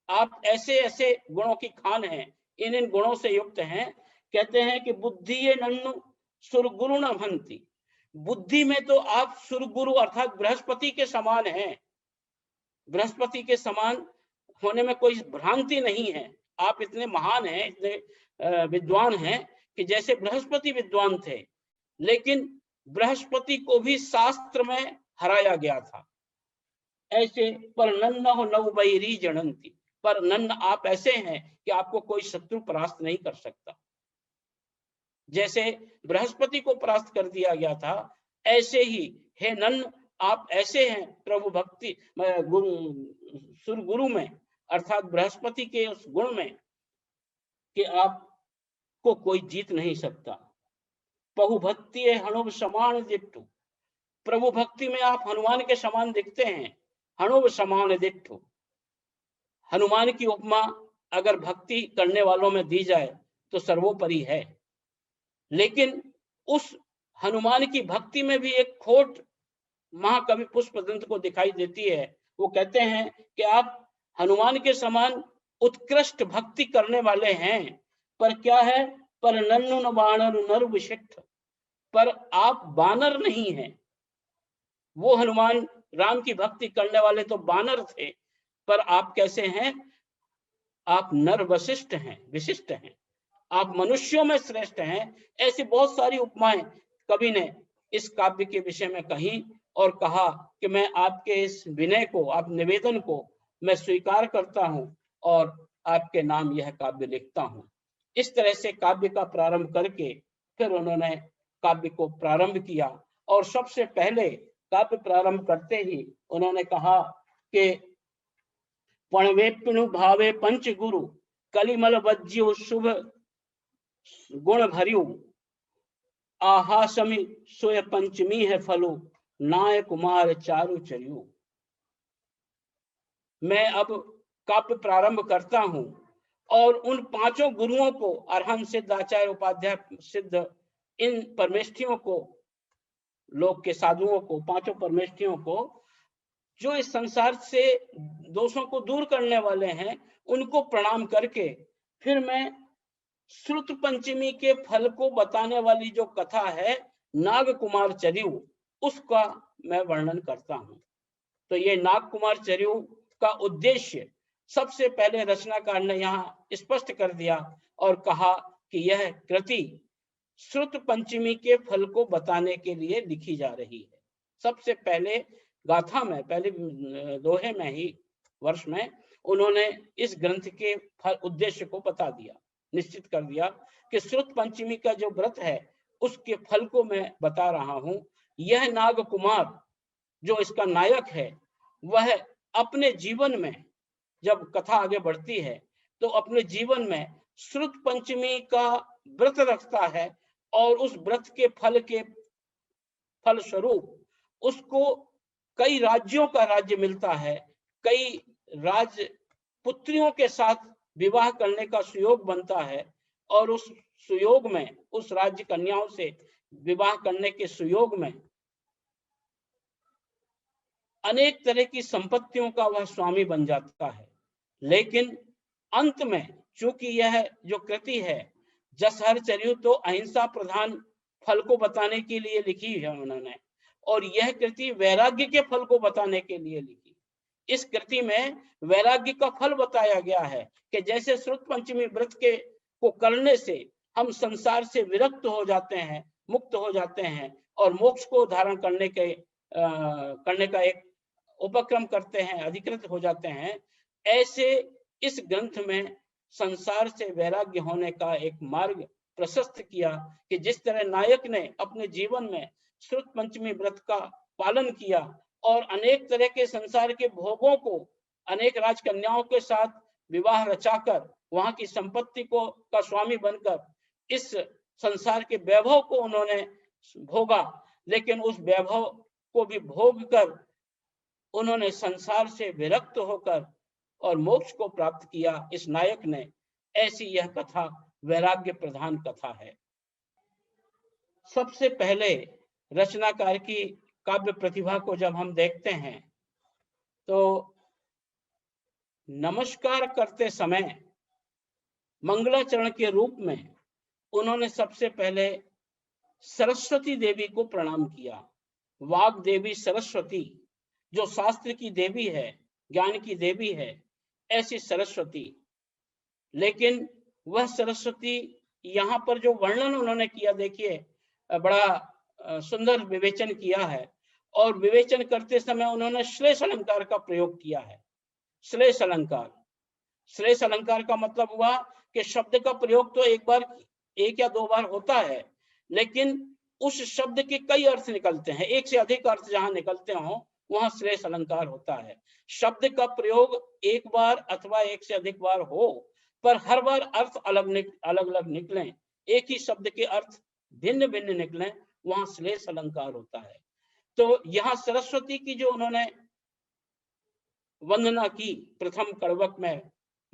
आप ऐसे ऐसे गुणों की खान हैं, इन गुणों से युक्त हैं। कहते हैं कि बुद्धि ये नन्नु सुरगुरु न भंति, बुद्धि में तो आप सुरगुरु अर्थात बृहस्पति के समान हैं, बृहस्पति के समान होने में कोई भ्रांति नहीं है। आप इतने महान हैं, इतने विद्वान हैं कि जैसे बृहस्पति विद्वान थे, लेकिन बृहस्पति को भी शास्त्र में हराया गया था। ऐसे पर नन्न हो नव बैरी जनंती, पर नन्न आप ऐसे हैं कि आपको कोई शत्रु परास्त नहीं कर सकता। जैसे बृहस्पति को परास्त कर दिया गया था, ऐसे ही हे नन्न आप ऐसे हैं प्रभु भक्ति सुरगुरु में, अर्थात बृहस्पति के उस गुण में कि आपको कोई जीत नहीं सकता। बहु भक्ति हणुव समान दिट्ठु, प्रभु भक्ति में आप हनुमान के समान दिखते हैं। हणुव समान दिट्ठु, हनुमान की उपमा अगर भक्ति करने वालों में दी जाए तो सर्वोपरि है, लेकिन उस हनुमान की भक्ति में भी एक खोट महाकवि पुष्पदंत को दिखाई देती है। वो कहते हैं कि आप हनुमान के समान उत्कृष्ट भक्ति करने वाले हैं, पर क्या है, पर नन्नु न बानर नर विशिष्ट, पर आप बानर नहीं हैं। वो हनुमान राम की भक्ति करने वाले तो बानर थे, पर आप कैसे हैं, आप नर वशिष्ठ हैं, विशिष्ट हैं, आप मनुष्यों में श्रेष्ठ हैं। ऐसी बहुत सारी उपमाएं कवि ने इस काव्य के विषय में कही और कहा कि मैं आपके इस विनय को, आप निवेदन को मैं स्वीकार करता हूं और आपके नाम यह काव्य लिखता हूं। इस तरह से काव्य का प्रारंभ करके फिर उन्होंने काव्य को प्रारंभ किया, और सबसे पहले काव्य प्रारंभ करते ही उन्होंने कहा कि पणवेपिणु भावे पंच गुरु कलिमल वज्यो शुभ गुण भरियो आहासमि सोय पंचमी है फलो नाय कुमार चारु चरियो। मैं अब काव्य प्रारंभ करता हूं और उन पांचों गुरुओं को, अरहंत सिद्ध आचार्य उपाध्याय सिद्ध, इन परमेष्ठियों को, लोक के साधुओं को, पांचों परमेष्ठियों को जो इस संसार से दोषों को दूर करने वाले हैं, उनको प्रणाम करके फिर मैं श्रुत पंचमी के फल को बताने वाली जो कथा है नाग कुमार चरियु, उसका मैं वर्णन करता हूं। तो ये नाग कुमार चरियु का उद्देश्य सबसे पहले रचनाकार ने यहाँ स्पष्ट कर दिया और कहा कि यह कृति श्रुत पंचमी के फल को बताने के लिए लिखी जा रही है। सबसे पहले गाथा में, पहले दोहे में ही, वर्ष में उन्होंने इस ग्रंथ के फल उद्देश्य को बता दिया, निश्चित कर दिया कि श्रुत पंचमी का जो व्रत है उसके फल को मैं बता रहा हूं। यह नाग कुमार जो इसका नायक है, वह अपने जीवन में, जब कथा आगे बढ़ती है तो अपने जीवन में श्रुत पंचमी का व्रत रखता है और उस व्रत के फल स्वरूप उसको कई राज्यों का राज्य मिलता है, कई राज पुत्रियों के साथ विवाह करने का सुयोग बनता है, और उस सुयोग में, उस राज्य कन्याओं से विवाह करने के सुयोग में अनेक तरह की संपत्तियों का वह स्वामी बन जाता है। लेकिन अंत में चूंकि यह जो कृति है जस हर चर्यु तो अहिंसा प्रधान फल को बताने के लिए लिखी है उन्होंने, और यह कृति वैराग्य के फल को बताने के लिए लिखी। इस कृति में वैराग्य का फल बताया गया है कि जैसे श्रुत पंचमी व्रत के को करने से हम संसार से विरक्त हो जाते हैं, मुक्त हो जाते हैं और मोक्ष को धारण करने का एक उपक्रम करते हैं, अधिकृत हो जाते हैं, ऐसे इस ग्रंथ में संसार से वैराग्य होने का एक मार्ग प्रशस्त किया कि जिस तरह नायक ने अपने जीवन में श्रुत पंचमी व्रत का पालन किया और अनेक तरह के संसार के भोगों को अनेक राजकन्याओं के साथ विवाह रचाकर वहां की संपत्ति को का स्वामी बनकर इस संसार के वैभव को उन्होंने भोगा, लेकिन उस वैभव को भी भोग कर उन्होंने संसार से विरक्त होकर और मोक्ष को प्राप्त किया इस नायक ने। ऐसी यह कथा वैराग्य प्रधान कथा है। सबसे पहले रचनाकार की काव्य प्रतिभा को जब हम देखते हैं तो नमस्कार करते समय मंगलाचरण के रूप में उन्होंने सबसे पहले सरस्वती देवी को प्रणाम किया। वाग देवी सरस्वती जो शास्त्र की देवी है, ज्ञान की देवी है, ऐसी सरस्वती। लेकिन वह सरस्वती यहाँ पर जो वर्णन उन्होंने किया, देखिए बड़ा सुंदर विवेचन किया है, और विवेचन करते समय उन्होंने श्लेष अलंकार का प्रयोग किया है। श्लेष अलंकार, श्लेष अलंकार का मतलब हुआ कि शब्द का प्रयोग तो एक या दो बार होता है, लेकिन उस शब्द के कई अर्थ निकलते हैं, एक से अधिक अर्थ जहां निकलते हो वहां श्लेष अलंकार होता है। शब्द का प्रयोग एक बार अथवा एक से अधिक बार हो, पर हर बार अर्थ अलग अलग निकले, एक ही शब्द के अर्थ भिन्न भिन्न निकले, वहां श्लेष अलंकार होता है। तो यहाँ सरस्वती की जो उन्होंने वंदना की प्रथम कड़वक में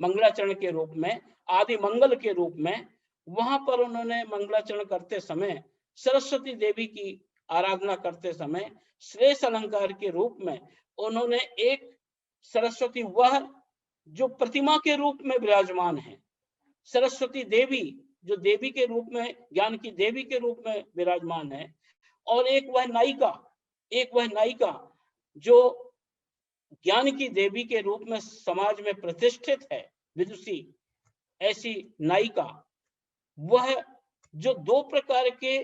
मंगलाचरण के रूप में, आदि मंगल के रूप में, वहां पर उन्होंने मंगलाचरण करते समय सरस्वती देवी की आराधना करते समय श्लेष अलंकार के रूप में उन्होंने एक सरस्वती, वह जो प्रतिमा के रूप में विराजमान है, सरस्वती देवी जो देवी के रूप में, ज्ञान की देवी के रूप में विराजमान है, और एक वह नायिका जो ज्ञान की देवी के रूप में समाज में प्रतिष्ठित है, विदुषी, ऐसी नायिका, वह जो दो प्रकार के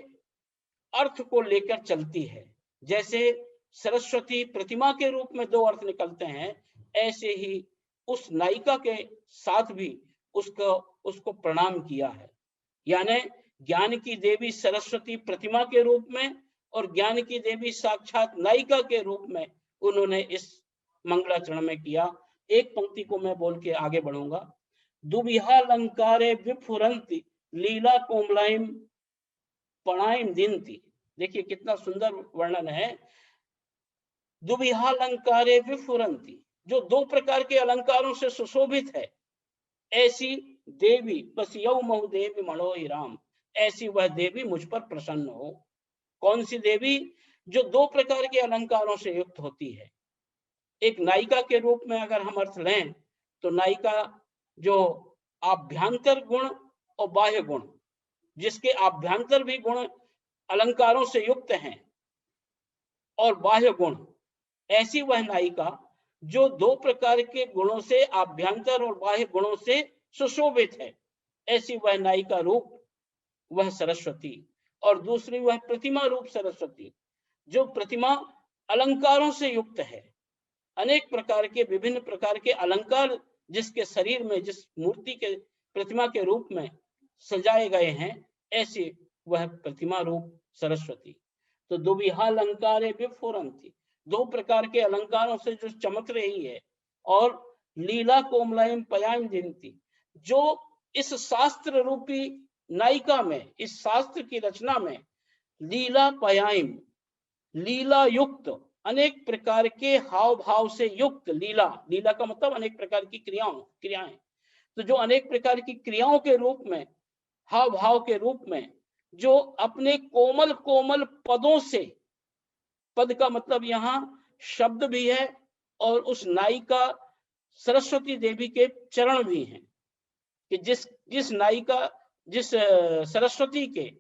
अर्थ को लेकर चलती है। जैसे सरस्वती प्रतिमा के रूप में दो अर्थ निकलते हैं, ऐसे ही उस नायिका के साथ भी उसको प्रणाम किया है। यानी ज्ञान की देवी सरस्वती प्रतिमा के रूप में और ज्ञान की देवी साक्षात नायिका के रूप में उन्होंने इस मंगलाचरण में किया। एक पंक्ति को मैं बोल के आगे बढ़ूंगा। दुबिहा लंकारे विफुरंती लीला कोमलाइम पणाइम दिनती। देखिए कितना सुंदर वर्णन है। दुबिहा लंकारे विफुरंती, जो दो प्रकार के अलंकारों से सुशोभित है, ऐसी देवी पसियौ महु देवी मणोहि राम, ऐसी वह देवी मुझ पर प्रसन्न हो। कौन सी देवी? जो दो प्रकार के अलंकारों से युक्त होती है। एक नायिका के रूप में अगर हम अर्थ लें तो नायिका जो आभ्यंतर गुण और बाह्य गुण, जिसके आभ्यंतर भी गुण अलंकारों से युक्त हैं और बाह्य गुण, ऐसी वह नायिका जो दो प्रकार के गुणों से, आभ्यंतर और बाह्य गुणों से सुशोभित है, ऐसी वह नायिका रूप वह सरस्वती। और दूसरी वह प्रतिमा रूप सरस्वती, जो प्रतिमा अलंकारों से युक्त है, अनेक प्रकार के, विभिन्न प्रकार के अलंकार जिसके शरीर में, जिस मूर्ति के प्रतिमा के रूप में सजाए गए हैं, ऐसी वह प्रतिमा रूप सरस्वती। तो दुबिहा अलंकारे विफुरंती, दो प्रकार के अलंकारों से जो चमक रही है, और लीला कोमलाइम पयाम दिनती, जो इस शास्त्र रूपी नायिका में, इस शास्त्र की रचना में लीला पयाम, लीला युक्त, अनेक प्रकार के हाव भाव से युक्त, लीला, लीला का मतलब अनेक प्रकार की क्रियाएं, तो जो अनेक प्रकार की क्रियाओं के रूप में, हाव भाव के रूप में, जो अपने कोमल कोमल पदों से, पद का मतलब यहाँ शब्द भी है और उस नायिका सरस्वती देवी के चरण भी हैं कि जिस नायिका, जिस सरस्वती के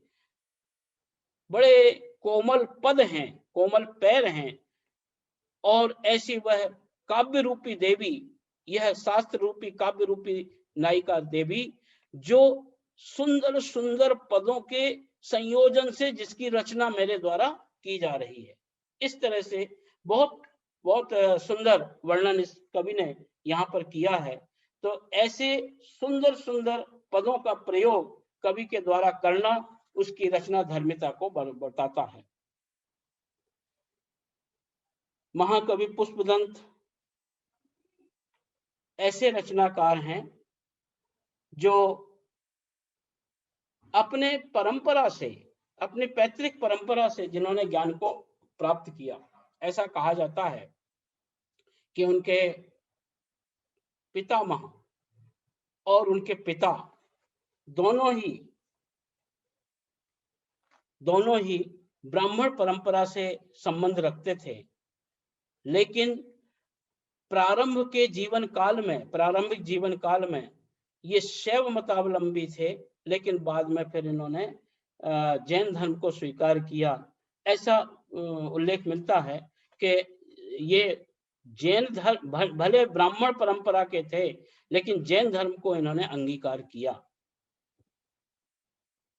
बड़े कोमल पद हैं, कोमल पैर हैं, और ऐसी वह काव्य रूपी देवी, यह शास्त्र रूपी काव्य रूपी नायिका देवी, जो सुंदर सुंदर पदों के संयोजन से जिसकी रचना मेरे द्वारा की जा रही है। इस तरह से बहुत बहुत सुंदर वर्णन इस कवि ने यहाँ पर किया है। तो ऐसे सुंदर सुंदर पदों का प्रयोग कवि के द्वारा करना उसकी रचना धर्मिता को बताता है। महाकवि पुष्पदंत ऐसे रचनाकार हैं जो अपने परंपरा से, अपनी पैतृक परंपरा से जिन्होंने ज्ञान को प्राप्त किया। ऐसा कहा जाता है कि उनके पितामह और उनके पिता दोनों ही ब्राह्मण परंपरा से संबंध रखते थे, लेकिन प्रारंभिक जीवन काल में ये शैव मतावलंबी थे, लेकिन बाद में फिर इन्होंने जैन धर्म को स्वीकार किया। ऐसा उल्लेख मिलता है कि ये जैन धर्म भले ब्राह्मण परंपरा के थे, लेकिन जैन धर्म को इन्होंने अंगीकार किया।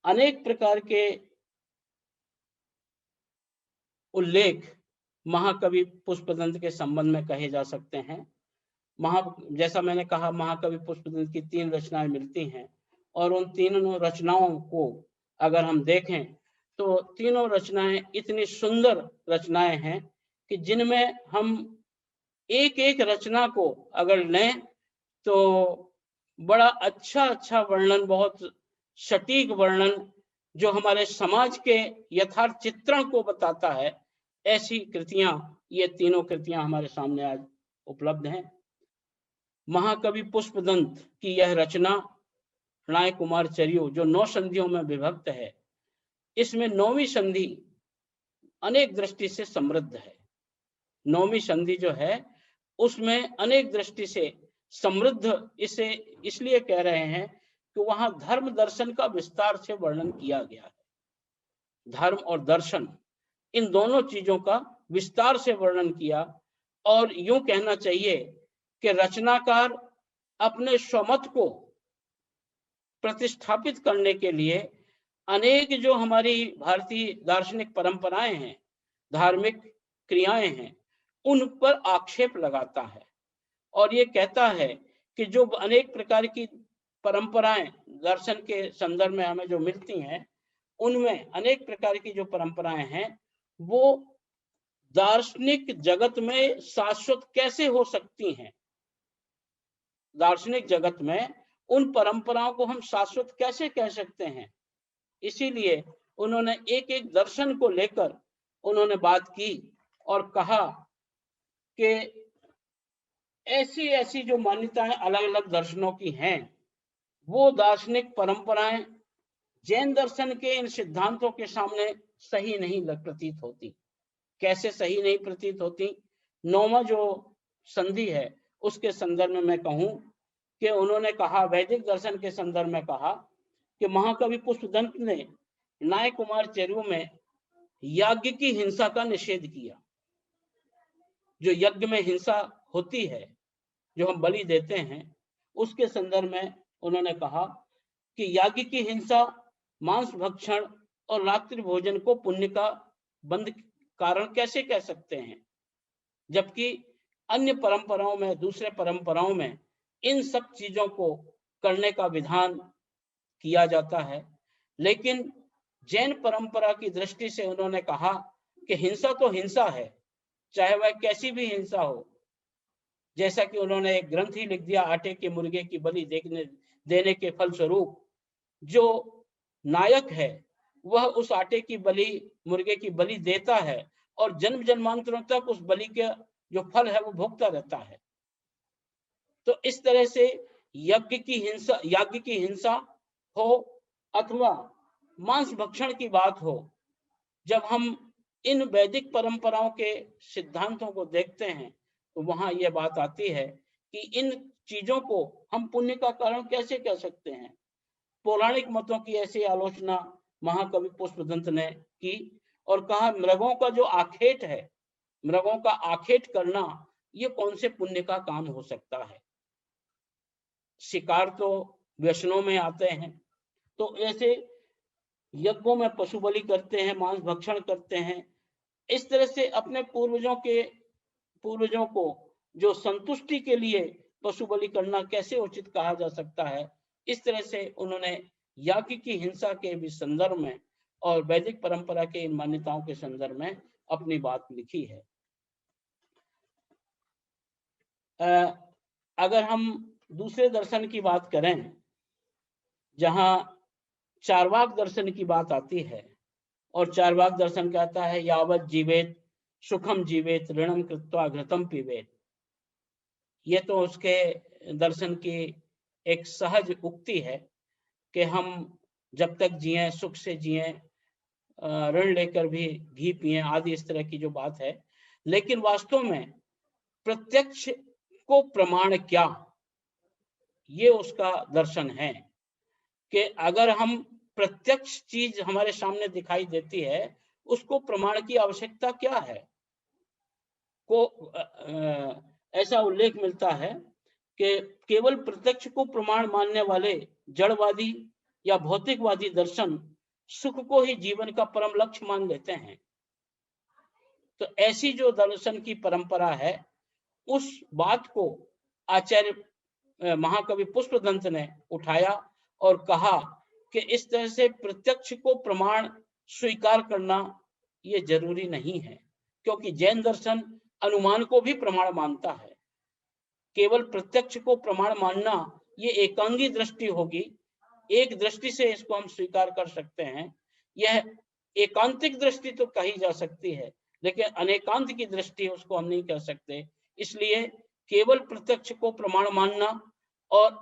अनेक प्रकार के उल्लेख महाकवि पुष्पदंत के संबंध में कहे जा सकते हैं। जैसा मैंने कहा, महाकवि पुष्पदंत की 3 रचनाएं मिलती हैं, और उन तीनों रचनाओं को अगर हम देखें तो तीनों रचनाएं इतनी सुंदर रचनाएं हैं कि जिनमें हम एक एक रचना को अगर लें तो बड़ा अच्छा वर्णन, बहुत सटीक वर्णन जो हमारे समाज के यथार्थ चित्रण को बताता है, ऐसी कृतियां, ये तीनों कृतियां हमारे सामने आज उपलब्ध हैं। महाकवि पुष्पदंत की यह रचना णाय कुमार चरियो, जो 9 संधियों में विभक्त है, इसमें 9वीं संधि अनेक दृष्टि से समृद्ध है। 9वीं संधि जो है उसमें अनेक दृष्टि से समृद्ध इसे इसलिए कह रहे हैं कि वहां धर्म दर्शन का विस्तार से वर्णन किया गया है। धर्म और दर्शन, इन दोनों चीजों का विस्तार से वर्णन किया, और यूं कहना चाहिए कि रचनाकार अपने स्वमत को प्रतिष्ठापित करने के लिए अनेक जो हमारी भारतीय दार्शनिक परंपराएं हैं, धार्मिक क्रियाएं हैं, उन पर आक्षेप लगाता है, और ये कहता है कि जो अनेक प्रकार की परंपराएं दर्शन के संदर्भ में हमें जो मिलती हैं, उनमें अनेक प्रकार की जो परंपराएं हैं वो दार्शनिक जगत में शाश्वत कैसे हो सकती हैं। दार्शनिक जगत में उन परंपराओं को हम शाश्वत कैसे कह सकते हैं। इसीलिए उन्होंने एक एक दर्शन को लेकर उन्होंने बात की और कहा कि ऐसी ऐसी जो मान्यताएं अलग अलग दर्शनों की हैं, वो दार्शनिक परंपराएं जैन दर्शन के इन सिद्धांतों के सामने सही नहीं प्रतीत होती। कैसे सही नहीं प्रतीत होती? 9वां जो संधि है उसके संदर्भ में मैं कहूं कि उन्होंने कहा, वैदिक दर्शन के संदर्भ में कहा कि महाकवि पुष्पदंत ने णाय कुमार चरियो में यज्ञ की हिंसा का निषेध किया। जो यज्ञ में हिंसा होती है, जो हम बलि देते हैं, उसके संदर्भ में उन्होंने कहा कि यज्ञ की हिंसा, मांस भक्षण और रात्रि भोजन को पुण्य का बंद कारण कैसे कह सकते हैं, जबकि अन्य परंपराओं में, दूसरे परंपराओं में इन सब चीजों को करने का विधान किया जाता है। लेकिन जैन परंपरा की दृष्टि से उन्होंने कहा कि हिंसा तो हिंसा है, चाहे वह कैसी भी हिंसा हो। जैसा कि उन्होंने एक ग्रंथ ही लिख दिया, आटे के मुर्गे की बलि देने के फलस्वरूप जो नायक है वह उस आटे की बलि, मुर्गे की बलि देता है और जन्म जन्मांतरों तक उस बलि के जो फल है वो भोगता रहता है। तो इस तरह से यज्ञ की हिंसा हो अथवा मांस भक्षण की बात हो, जब हम इन वैदिक परंपराओं के सिद्धांतों को देखते हैं तो वहां यह बात आती है कि इन चीजों को हम पुण्य का कारण कैसे कह सकते हैं। पौराणिक मतों की ऐसी आलोचना महाकवि पुष्पदंत ने की और कहा मृगों का जो आखेट है, मृगों का आखेट करना ये कौन से पुण्य का काम हो सकता है। शिकार तो व्यसनों में आते हैं, तो ऐसे यज्ञों में पशु बलि करते हैं, मांस भक्षण करते हैं। इस तरह से अपने पूर्वजों को जो संतुष्टि के लिए पशु बलि करना कैसे उचित कहा जा सकता है। इस तरह से उन्होंने याज्ञ की हिंसा के भी संदर्भ में और वैदिक परंपरा के इन मान्यताओं के संदर्भ में अपनी बात लिखी है। अगर हम दूसरे दर्शन की बात करें, जहां चार्वाक दर्शन की बात आती है, और चार्वाक दर्शन कहता है यावत जीवेत सुखम जीवेत ऋणम कृत्वा घृतम पीवेत। ये तो उसके दर्शन की एक सहज उक्ति है कि हम जब तक जिए सुख से जिए, ऋण लेकर भी घी पिए आदि, इस तरह की जो बात है। लेकिन वास्तव में प्रत्यक्ष को प्रमाण क्या, ये उसका दर्शन है कि अगर हम प्रत्यक्ष चीज हमारे सामने दिखाई देती है, उसको प्रमाण की आवश्यकता क्या है। ऐसा उल्लेख मिलता है कि केवल प्रत्यक्ष को प्रमाण मानने वाले जड़वादी या भौतिकवादी दर्शन सुख को ही जीवन का परम लक्ष्य मान लेते हैं। तो ऐसी जो दर्शन की परंपरा है, उस बात को आचार्य महाकवि पुष्पदंत ने उठाया और कहा कि इस तरह से प्रत्यक्ष को प्रमाण स्वीकार करना ये जरूरी नहीं है, क्योंकि जैन दर्शन अनुमान को भी प्रमाण मानता है। केवल प्रत्यक्ष को प्रमाण मानना ये एकांगी दृष्टि होगी। एक दृष्टि से इसको हम स्वीकार कर सकते हैं, यह एकांतिक दृष्टि तो कही जा सकती है, लेकिन अनेकांत की दृष्टि उसको हम नहीं कह सकते। इसलिए केवल प्रत्यक्ष को प्रमाण मानना और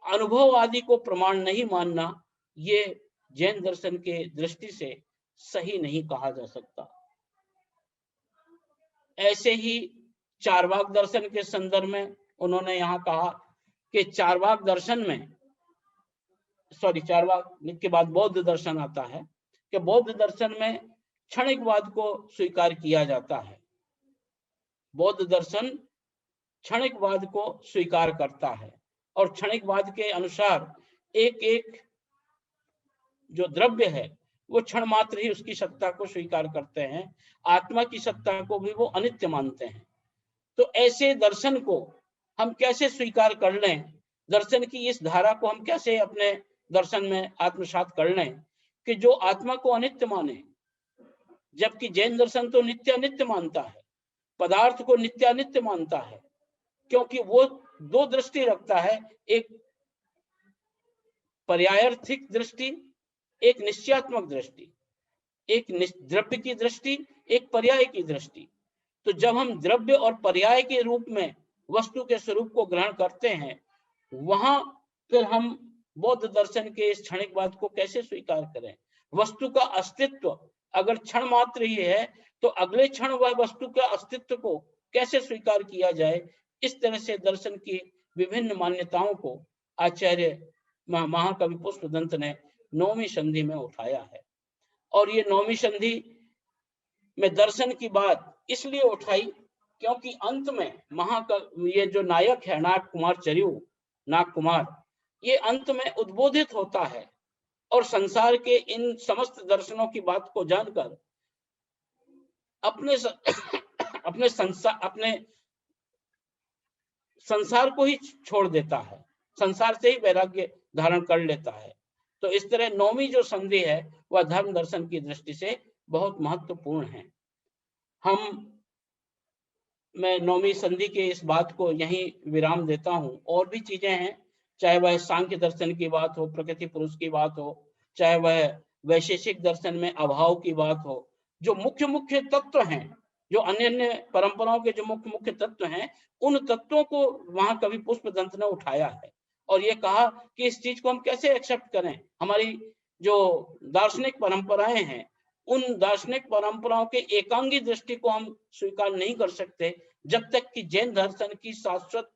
अनुभव आदि को प्रमाण नहीं मानना, ये जैन दर्शन के दृष्टि से सही नहीं कहा जा सकता। ऐसे ही चार्वाक दर्शन के संदर्भ में उन्होंने यहाँ कहा कि चार्वाक दर्शन में, चार्वाक के बाद बौद्ध दर्शन आता है कि बौद्ध दर्शन में क्षणिकवाद को स्वीकार किया जाता है। बौद्ध दर्शन क्षणिकवाद को स्वीकार करता है और क्षणिकवाद के अनुसार एक एक जो द्रव्य है वो क्षण मात्र ही उसकी सत्ता को स्वीकार करते हैं, आत्मा की सत्ता को भी वो अनित्य मानते हैं। तो ऐसे दर्शन को हम कैसे स्वीकार कर लें, दर्शन की इस धारा को हम कैसे अपने दर्शन में आत्मसात कर लें कि जो आत्मा को अनित्य माने, जबकि जैन दर्शन तो नित्य अनित्य मानता है, पदार्थ को नित्य अनित्य मानता है, क्योंकि वो दो दृष्टि रखता है, एक पर्यायार्थिक दृष्टि, एक निश्चयात्मक दृष्टि, एक द्रव्य की दृष्टि, एक पर्याय की दृष्टि। तो जब हम द्रव्य और पर्याय के रूप में वस्तु के स्वरूप को ग्रहण करते हैं, वहां फिर हम बौद्ध दर्शन के इस क्षणिकवाद को कैसे स्वीकार करें। वस्तु का अस्तित्व अगर क्षण मात्र ही है तो अगले क्षण वह वस्तु के अस्तित्व को कैसे स्वीकार किया जाए। इस तरह से दर्शन की विभिन्न मान्यताओं को आचार्य महाकवि पुष्पदंत ने नौवीं संधि में उठाया है। और ये नौवीं संधि में दर्शन की बात इसलिए उठाई क्योंकि अंत में ये जो नायक है नाग कुमार चर्यु, नाग कुमार, ये अंत में उद्बोधित होता है और संसार के इन समस्त दर्शनों की बात को जानकर अपने संसार को ही छोड़ देता है, संसार से ही वैराग्य धारण कर लेता है। तो इस तरह नौवीं जो संधि है वह धर्म दर्शन की दृष्टि से बहुत महत्वपूर्ण है। मैं नौवीं संधि के इस बात को यहीं विराम देता हूं। और भी चीजें हैं, चाहे वह सांख्य दर्शन की बात हो, प्रकृति पुरुष की बात हो, चाहे वह वैशेषिक दर्शन में अभाव की बात हो, जो मुख्य मुख्य तत्व हैं, जो अन्य अन्य परंपराओं के जो मुख्य मुख्य तत्व हैं, उन तत्वों को वहां कवि पुष्पदंत ने उठाया है और ये कहा कि इस चीज को हम कैसे एक्सेप्ट करें। हमारी जो दार्शनिक परंपराएं हैं उन दार्शनिक परंपराओं के एकांगी दृष्टि को हम स्वीकार नहीं कर सकते जब तक कि जैन दर्शन की शाश्वत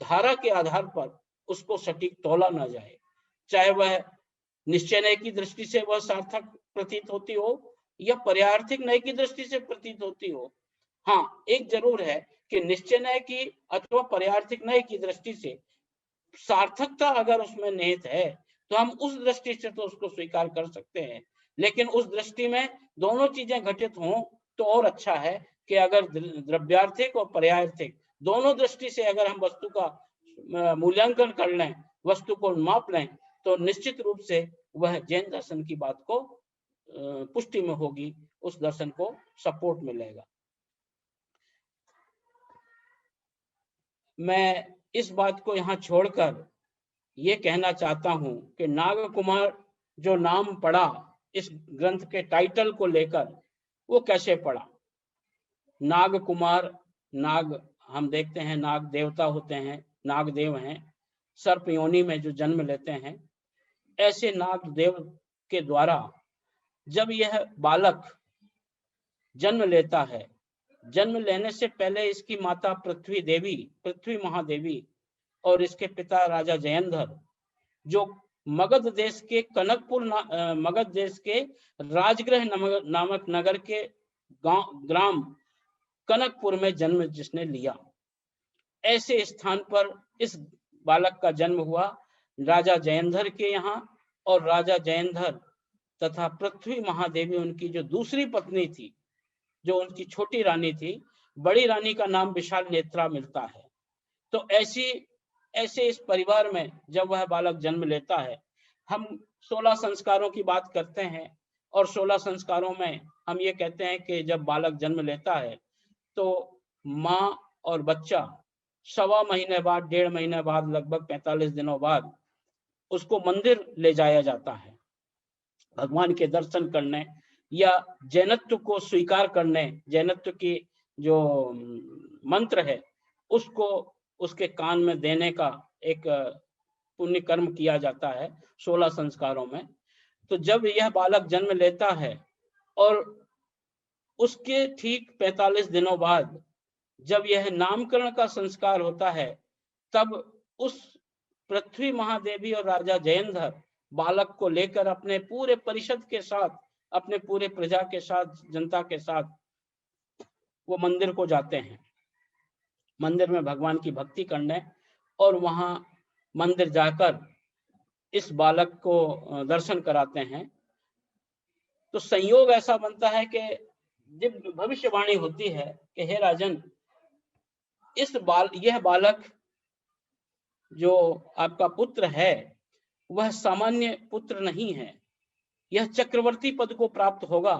धारा के आधार पर उसको सटीक तौला न जाए, चाहे वह निश्चय न्याय की दृष्टि से वह सार्थक प्रतीत होती हो या पर्यार्थिक न्याय की दृष्टि से प्रतीत होती हो। हाँ, एक जरूर है कि निश्चय न्याय की अथवा पर्यार्थिक न्याय की दृष्टि से सार्थकता अगर उसमें निहित है तो हम उस दृष्टि से तो उसको स्वीकार कर सकते हैं, लेकिन उस दृष्टि में दोनों चीजें घटित हों तो और अच्छा है कि अगर द्रव्यार्थिक और पर्यार्थिक दोनों दृष्टि से अगर हम वस्तु का मूल्यांकन कर लें, वस्तु को माप लें, तो निश्चित रूप से वह जैन दर्शन की बात को पुष्टि में होगी, उस दर्शन को सपोर्ट मिलेगा। मैं इस बात को यहाँ छोड़कर ये कहना चाहता हूं कि नाग कुमार जो नाम पड़ा इस ग्रंथ के टाइटल को लेकर, वो कैसे पड़ा। नाग कुमार, नाग हम देखते हैं नाग देवता होते हैं, नाग देव हैं, सर्प योनि में जो जन्म लेते हैं, ऐसे नाग देव के द्वारा जब यह बालक जन्म लेता है, जन्म लेने से पहले इसकी माता पृथ्वी देवी, पृथ्वी महादेवी, और इसके पिता राजा जयंधर जो मगध देश के कनकपुर मगध देश के राजगृह नामक नगर के ग्राम कनकपुर में जन्म जिसने लिया, ऐसे स्थान पर इस बालक का जन्म हुआ राजा जयंधर के यहाँ। और राजा जयंधर तथा पृथ्वी महादेवी उनकी जो दूसरी पत्नी थी, जो उनकी छोटी रानी थी, बड़ी रानी का नाम विशाल नेत्रा मिलता है। तो ऐसे इस परिवार में जब वह बालक जन्म लेता है, हम 16 संस्कारों की बात करते हैं और 16 संस्कारों में हम ये कहते हैं कि जब बालक जन्म लेता है तो माँ और बच्चा 1.25 महीने बाद, 1.5 महीने बाद, लगभग 45 दिनों बाद उसको मंदिर ले जाया जाता है भगवान के दर्शन करने या जैनत्व को स्वीकार करने, जैनत्व की जो मंत्र है उसको उसके कान में देने का एक पुण्य कर्म किया जाता है 16 संस्कारों में। तो जब यह बालक जन्म लेता है और उसके ठीक 45 दिनों बाद जब यह नामकरण का संस्कार होता है, तब उस पृथ्वी महादेवी और राजा जयंधर बालक को लेकर अपने पूरे परिषद के साथ, अपने पूरे प्रजा के साथ, जनता के साथ वो मंदिर को जाते हैं, मंदिर में भगवान की भक्ति करने, और वहां मंदिर जाकर इस बालक को दर्शन कराते हैं। तो संयोग ऐसा बनता है कि जब भविष्यवाणी होती है कि हे राजन, यह बालक जो आपका पुत्र है वह सामान्य पुत्र नहीं है, यह चक्रवर्ती पद को प्राप्त होगा,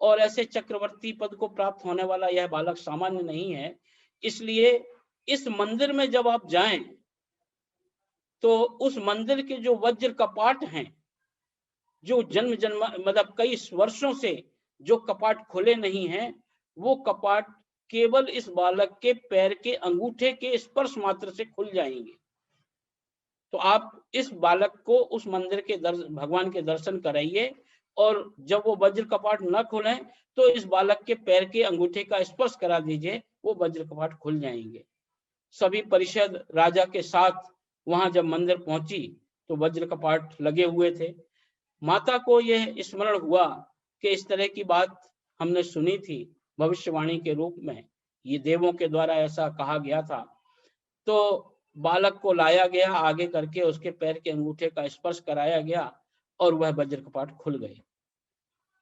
और ऐसे चक्रवर्ती पद को प्राप्त होने वाला यह बालक सामान्य नहीं है। इसलिए इस मंदिर में जब आप जाएं तो उस मंदिर के जो वज्र कपाट हैं, जो जन्म मतलब कई वर्षों से जो कपाट खुले नहीं हैं, वो कपाट केवल इस बालक के पैर के अंगूठे के स्पर्श मात्र से खुल जाएंगे। तो आप इस बालक को उस मंदिर के भगवान के दर्शन कराइए, और जब वो वज्र कपाट न खुले तो इस बालक के पैर के अंगूठे का स्पर्श करा दीजिए, वो वज्र कपाट खुल जाएंगे। सभी परिषद राजा के साथ वहां जब मंदिर पहुंची तो वज्र कपाट लगे हुए थे। माता को यह स्मरण हुआ कि इस तरह की बात हमने सुनी थी भविष्यवाणी के रूप में, ये देवों के द्वारा ऐसा कहा गया था। तो बालक को लाया गया, आगे करके उसके पैर के अंगूठे का स्पर्श कराया गया और वह वज्र कपाट खुल गए।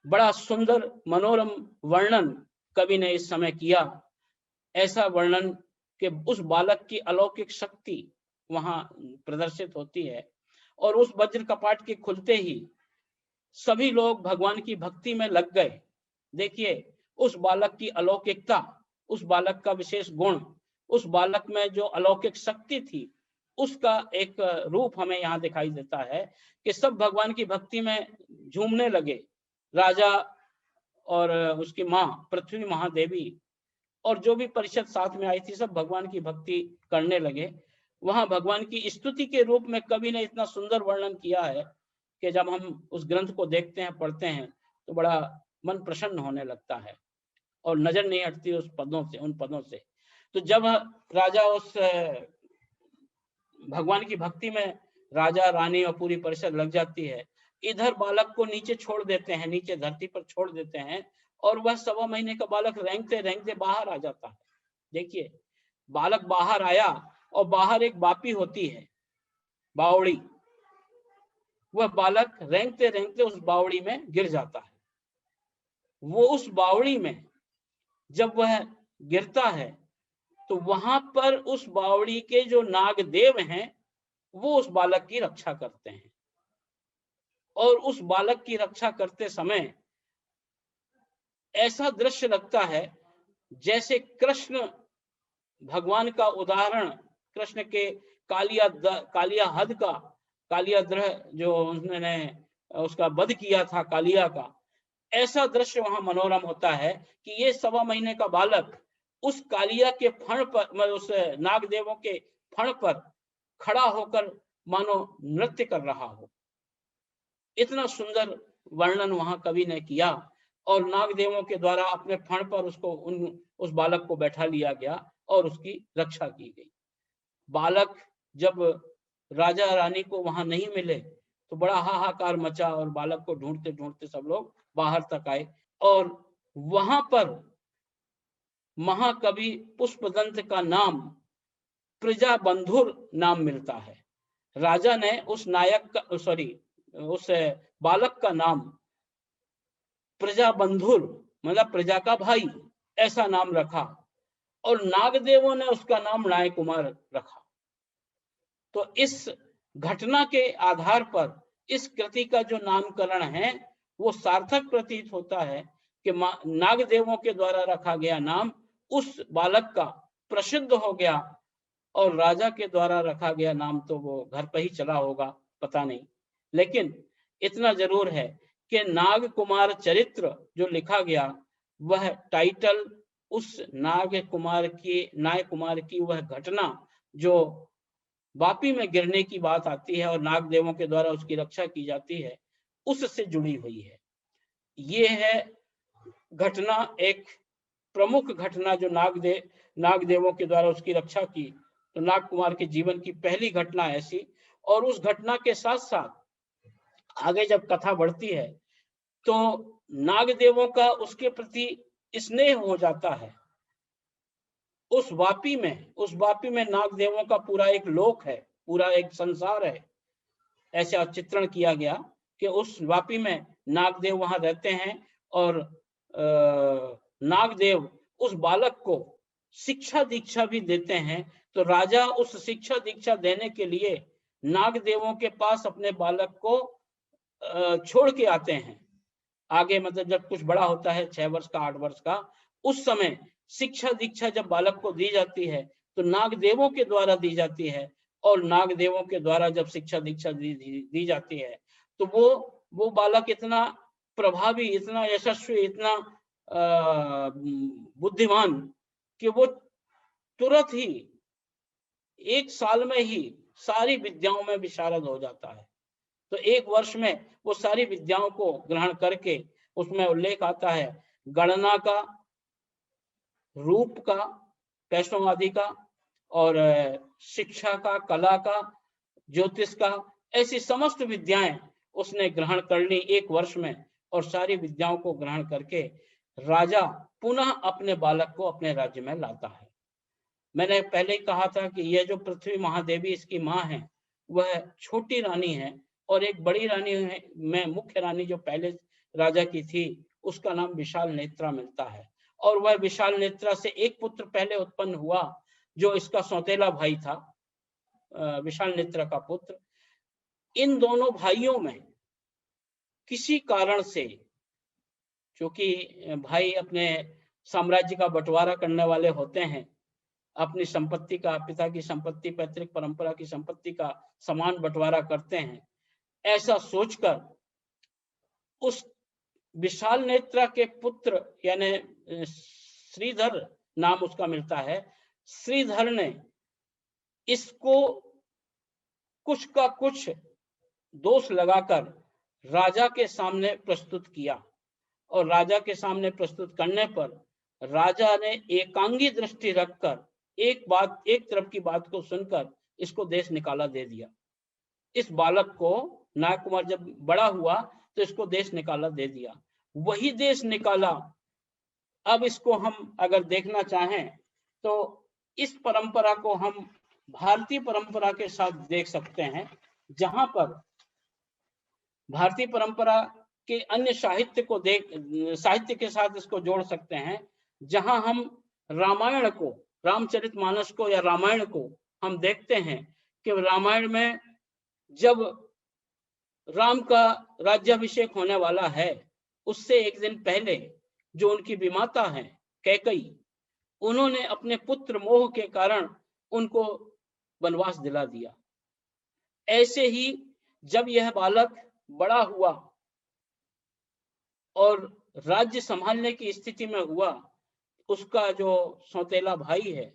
बड़ा सुंदर मनोरम वर्णन कवि ने इस समय किया, ऐसा वर्णन कि उस बालक की अलौकिक शक्ति वहां प्रदर्शित होती है। और उस वज्र कपाट के खुलते ही सभी लोग भगवान की भक्ति में लग गए। देखिए उस बालक की अलौकिकता, उस बालक का विशेष गुण, उस बालक में जो अलौकिक शक्ति थी, उसका एक रूप हमें यहाँ दिखाई देता है कि सब भगवान की भक्ति में झूमने लगे। राजा और उसकी माँ पृथ्वी महादेवी और जो भी परिषद साथ में आई थी, सब भगवान की भक्ति करने लगे। वहां भगवान की स्तुति के रूप में कवि ने इतना सुंदर वर्णन किया है कि जब हम उस ग्रंथ को देखते हैं, पढ़ते हैं, तो बड़ा मन प्रसन्न होने लगता है और नजर नहीं हटती उस पदों से, उन पदों से। तो जब राजा उस भगवान की भक्ति में, राजा रानी और पूरी परिषद लग जाती है, इधर बालक को नीचे छोड़ देते हैं, नीचे धरती पर छोड़ देते हैं, और वह 1.25 महीने का बालक रेंगते रेंगते बाहर आ जाता है। देखिए, बालक बाहर आया और बाहर एक बापी होती है, बावड़ी। वह बालक रेंगते रेंगते उस बावड़ी में गिर जाता है। वो उस बावड़ी में जब वह गिरता है तो वहां पर उस बावड़ी के जो नागदेव हैं वो उस बालक की रक्षा करते हैं, और उस बालक की रक्षा करते समय ऐसा दृश्य लगता है जैसे कृष्ण भगवान का उदाहरण, कृष्ण के कालिया हद का, कालिया द्रह जो उन्होंने उसका वध किया था कालिया का, ऐसा दृश्य वहां मनोरम होता है कि ये 1.25 महीने का बालक उस कालिया के फण पर, उस नागदेवों के फण पर खड़ा होकर मानो नृत्य कर रहा हो। इतना सुंदर वर्णन वहां कवि ने किया, और नागदेवों के द्वारा अपने फण पर उसको उस बालक को बैठा लिया गया और उसकी रक्षा की गई। बालक जब राजा रानी को वहां नहीं मिले तो बड़ा हाहाकार मचा, और बालक को ढूंढते ढूंढते सब लोग बाहर तक आए, और वहां पर महाकवि पुष्पदंत का नाम प्रजाबंधुर नाम मिलता है। राजा ने उस नायक का, उस बालक का नाम प्रजाबंधुर मतलब प्रजा का भाई ऐसा नाम रखा, और नागदेवों ने उसका नाम नाय कुमार रखा। तो इस घटना के आधार पर इस कृति का जो नामकरण है वो सार्थक प्रतीत होता है कि नागदेवों के द्वारा रखा गया नाम उस बालक का प्रसिद्ध हो गया, और राजा के द्वारा रखा गया नाम तो वो घर पर ही चला होगा, पता नहीं। लेकिन इतना जरूर है कि नाग कुमार चरित्र जो लिखा गया वह टाइटल उस नाग कुमार की वह घटना जो वापी में गिरने की बात आती है और नागदेवों के द्वारा उसकी रक्षा की जाती है, उससे जुड़ी हुई है। ये है घटना, एक प्रमुख घटना जो नागदेवों के द्वारा उसकी रक्षा की। तो नाग कुमार के जीवन की पहली घटना ऐसी, और उस घटना के साथ साथ आगे जब कथा बढ़ती है तो नागदेवों का उसके प्रति स्नेह हो जाता है। उस वापी में नागदेवों का पूरा एक लोक है, पूरा एक संसार है। ऐसा चित्रण किया गया कि उस वापी में नागदेव वहां रहते हैं, और नागदेव उस बालक को शिक्षा दीक्षा भी देते हैं। तो राजा उस शिक्षा दीक्षा देने के लिए नागदेवों के पास अपने बालक को छोड़ के आते हैं। आगे मतलब जब कुछ बड़ा होता है, 6 वर्ष का 8 वर्ष का, उस समय शिक्षा दीक्षा जब बालक को दी जाती है तो नागदेवों के द्वारा दी जाती है, और नागदेवों के द्वारा जब शिक्षा दीक्षा दी जाती है तो वो बालक इतना प्रभावी, इतना यशस्वी, इतना बुद्धिमान कि वो तुरंत ही 1 साल में ही सारी विद्याओं में विशारद हो जाता है। तो 1 वर्ष में वो सारी विद्याओं को ग्रहण करके, उसमें उल्लेख आता है गणना का, रूप का, वैष्णव आदि का, और शिक्षा का, कला का, ज्योतिष का, ऐसी समस्त विद्याएं उसने ग्रहण कर ली 1 वर्ष में, और सारी विद्याओं को ग्रहण करके राजा पुनः अपने बालक को अपने राज्य में लाता है। मैंने पहले ही कहा था कि यह जो पृथ्वी महादेवी इसकी माँ है वह छोटी रानी है, और एक बड़ी रानी है में मुख्य रानी जो पहले राजा की थी उसका नाम विशाल नेत्रा मिलता है। और वह विशाल नेत्रा से एक पुत्र पहले उत्पन्न हुआ जो इसका सौतेला भाई था, विशाल नेत्रा का पुत्र। इन दोनों भाइयों में किसी कारण से, क्योंकि भाई अपने साम्राज्य का बंटवारा करने वाले होते हैं, अपनी संपत्ति का, पिता की संपत्ति, पैतृक परंपरा की संपत्ति का समान बंटवारा करते हैं, ऐसा सोचकर उस विशाल नेत्रा के पुत्र यानी श्रीधर नाम उसका मिलता है, श्रीधर ने इसको कुछ का कुछ दोष लगाकर राजा के सामने प्रस्तुत किया, और राजा के सामने प्रस्तुत करने पर राजा ने एकांगी दृष्टि रखकर एक तरफ की बात को सुनकर इसको देश निकाला दे दिया। इस बालक को नायक कुमार जब बड़ा हुआ तो इसको देश निकाला दे दिया। वही देश निकाला, अब इसको हम अगर देखना चाहें तो इस परंपरा को हम भारतीय परंपरा के साथ देख सकते हैं, जहां पर भारतीय परंपरा के अन्य साहित्य के साथ इसको जोड़ सकते हैं, जहां हम रामायण को, रामचरितमानस को या रामायण को हम देखते हैं कि रामायण में जब राम का राज्याभिषेक होने वाला है, उससे एक दिन पहले जो उनकी विमाता है कैकई, उन्होंने अपने पुत्र मोह के कारण उनको वनवास दिला दिया। ऐसे ही जब यह बालक बड़ा हुआ और राज्य संभालने की स्थिति में हुआ, उसका जो सौतेला भाई है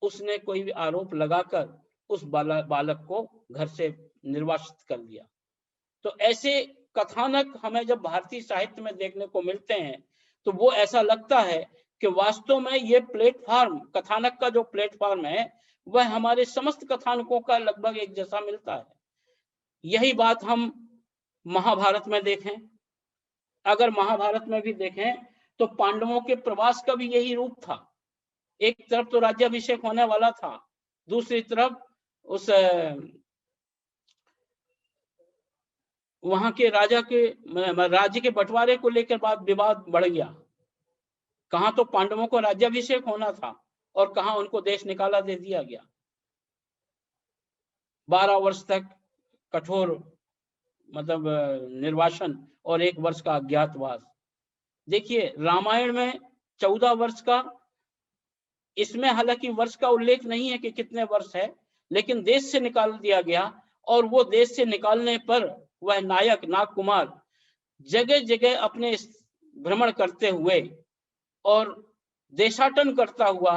उसने कोई भी आरोप लगाकर उस बालक को घर से निर्वासित कर दिया। तो ऐसे कथानक हमें जब भारतीय साहित्य में देखने को मिलते हैं तो वो ऐसा लगता है कि वास्तव में ये प्लेटफॉर्म, कथानक का जो प्लेटफॉर्म है वह हमारे समस्त कथानकों का लगभग एक जैसा मिलता है। यही बात हम महाभारत में देखें, अगर महाभारत में भी देखें तो पांडवों के प्रवास का भी यही रूप था। एक तरफ तो राज्याभिषेक होने वाला था, दूसरी तरफ उस वहां के राजा के राज्य के बंटवारे को लेकर विवाद बढ़ गया। कहां तो पांडवों को राज्याभिषेक होना था और कहां उनको देश निकाला दे दिया गया। 12 वर्ष तक कठोर निर्वासन और 1 वर्ष का अज्ञातवास। देखिए रामायण में 14 वर्ष का, इसमें हालांकि वर्ष का उल्लेख नहीं है कि कितने वर्ष है, लेकिन देश से निकाल दिया गया। और वो देश से निकालने पर वह नायक नाग कुमार जगह जगह अपने भ्रमण करते हुए और देशाटन करता हुआ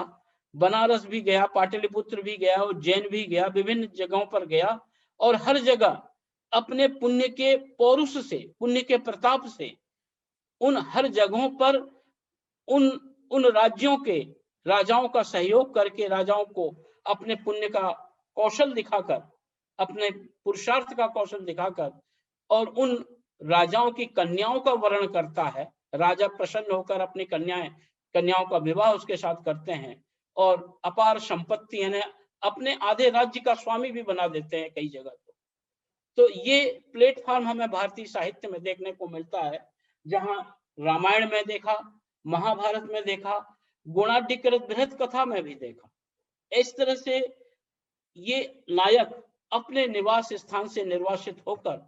बनारस भी गया, पाटलिपुत्र भी गया, उज्जैन भी गया, विभिन्न जगहों पर गया और हर जगह अपने पुण्य के पौरुष से, पुण्य के प्रताप से उन हर जगहों पर उन राज्यों के राजाओं का सहयोग करके, राजाओं को अपने पुण्य का कौशल दिखाकर, अपने पुरुषार्थ का कौशल दिखाकर और उन राजाओं की कन्याओं का वर्णन करता है। राजा प्रसन्न होकर अपनी कन्याओं का विवाह उसके साथ करते हैं और अपार संपत्ति यानी अपने आधे राज्य का स्वामी भी बना देते हैं कई जगह। तो ये प्लेटफॉर्म हमें भारतीय साहित्य में देखने को मिलता है, जहां रामायण में देखा, महाभारत में देखा, गुणाढ्यकृत बृहत कथा में भी देखा। इस तरह से ये नायक अपने निवास स्थान से निर्वासित होकर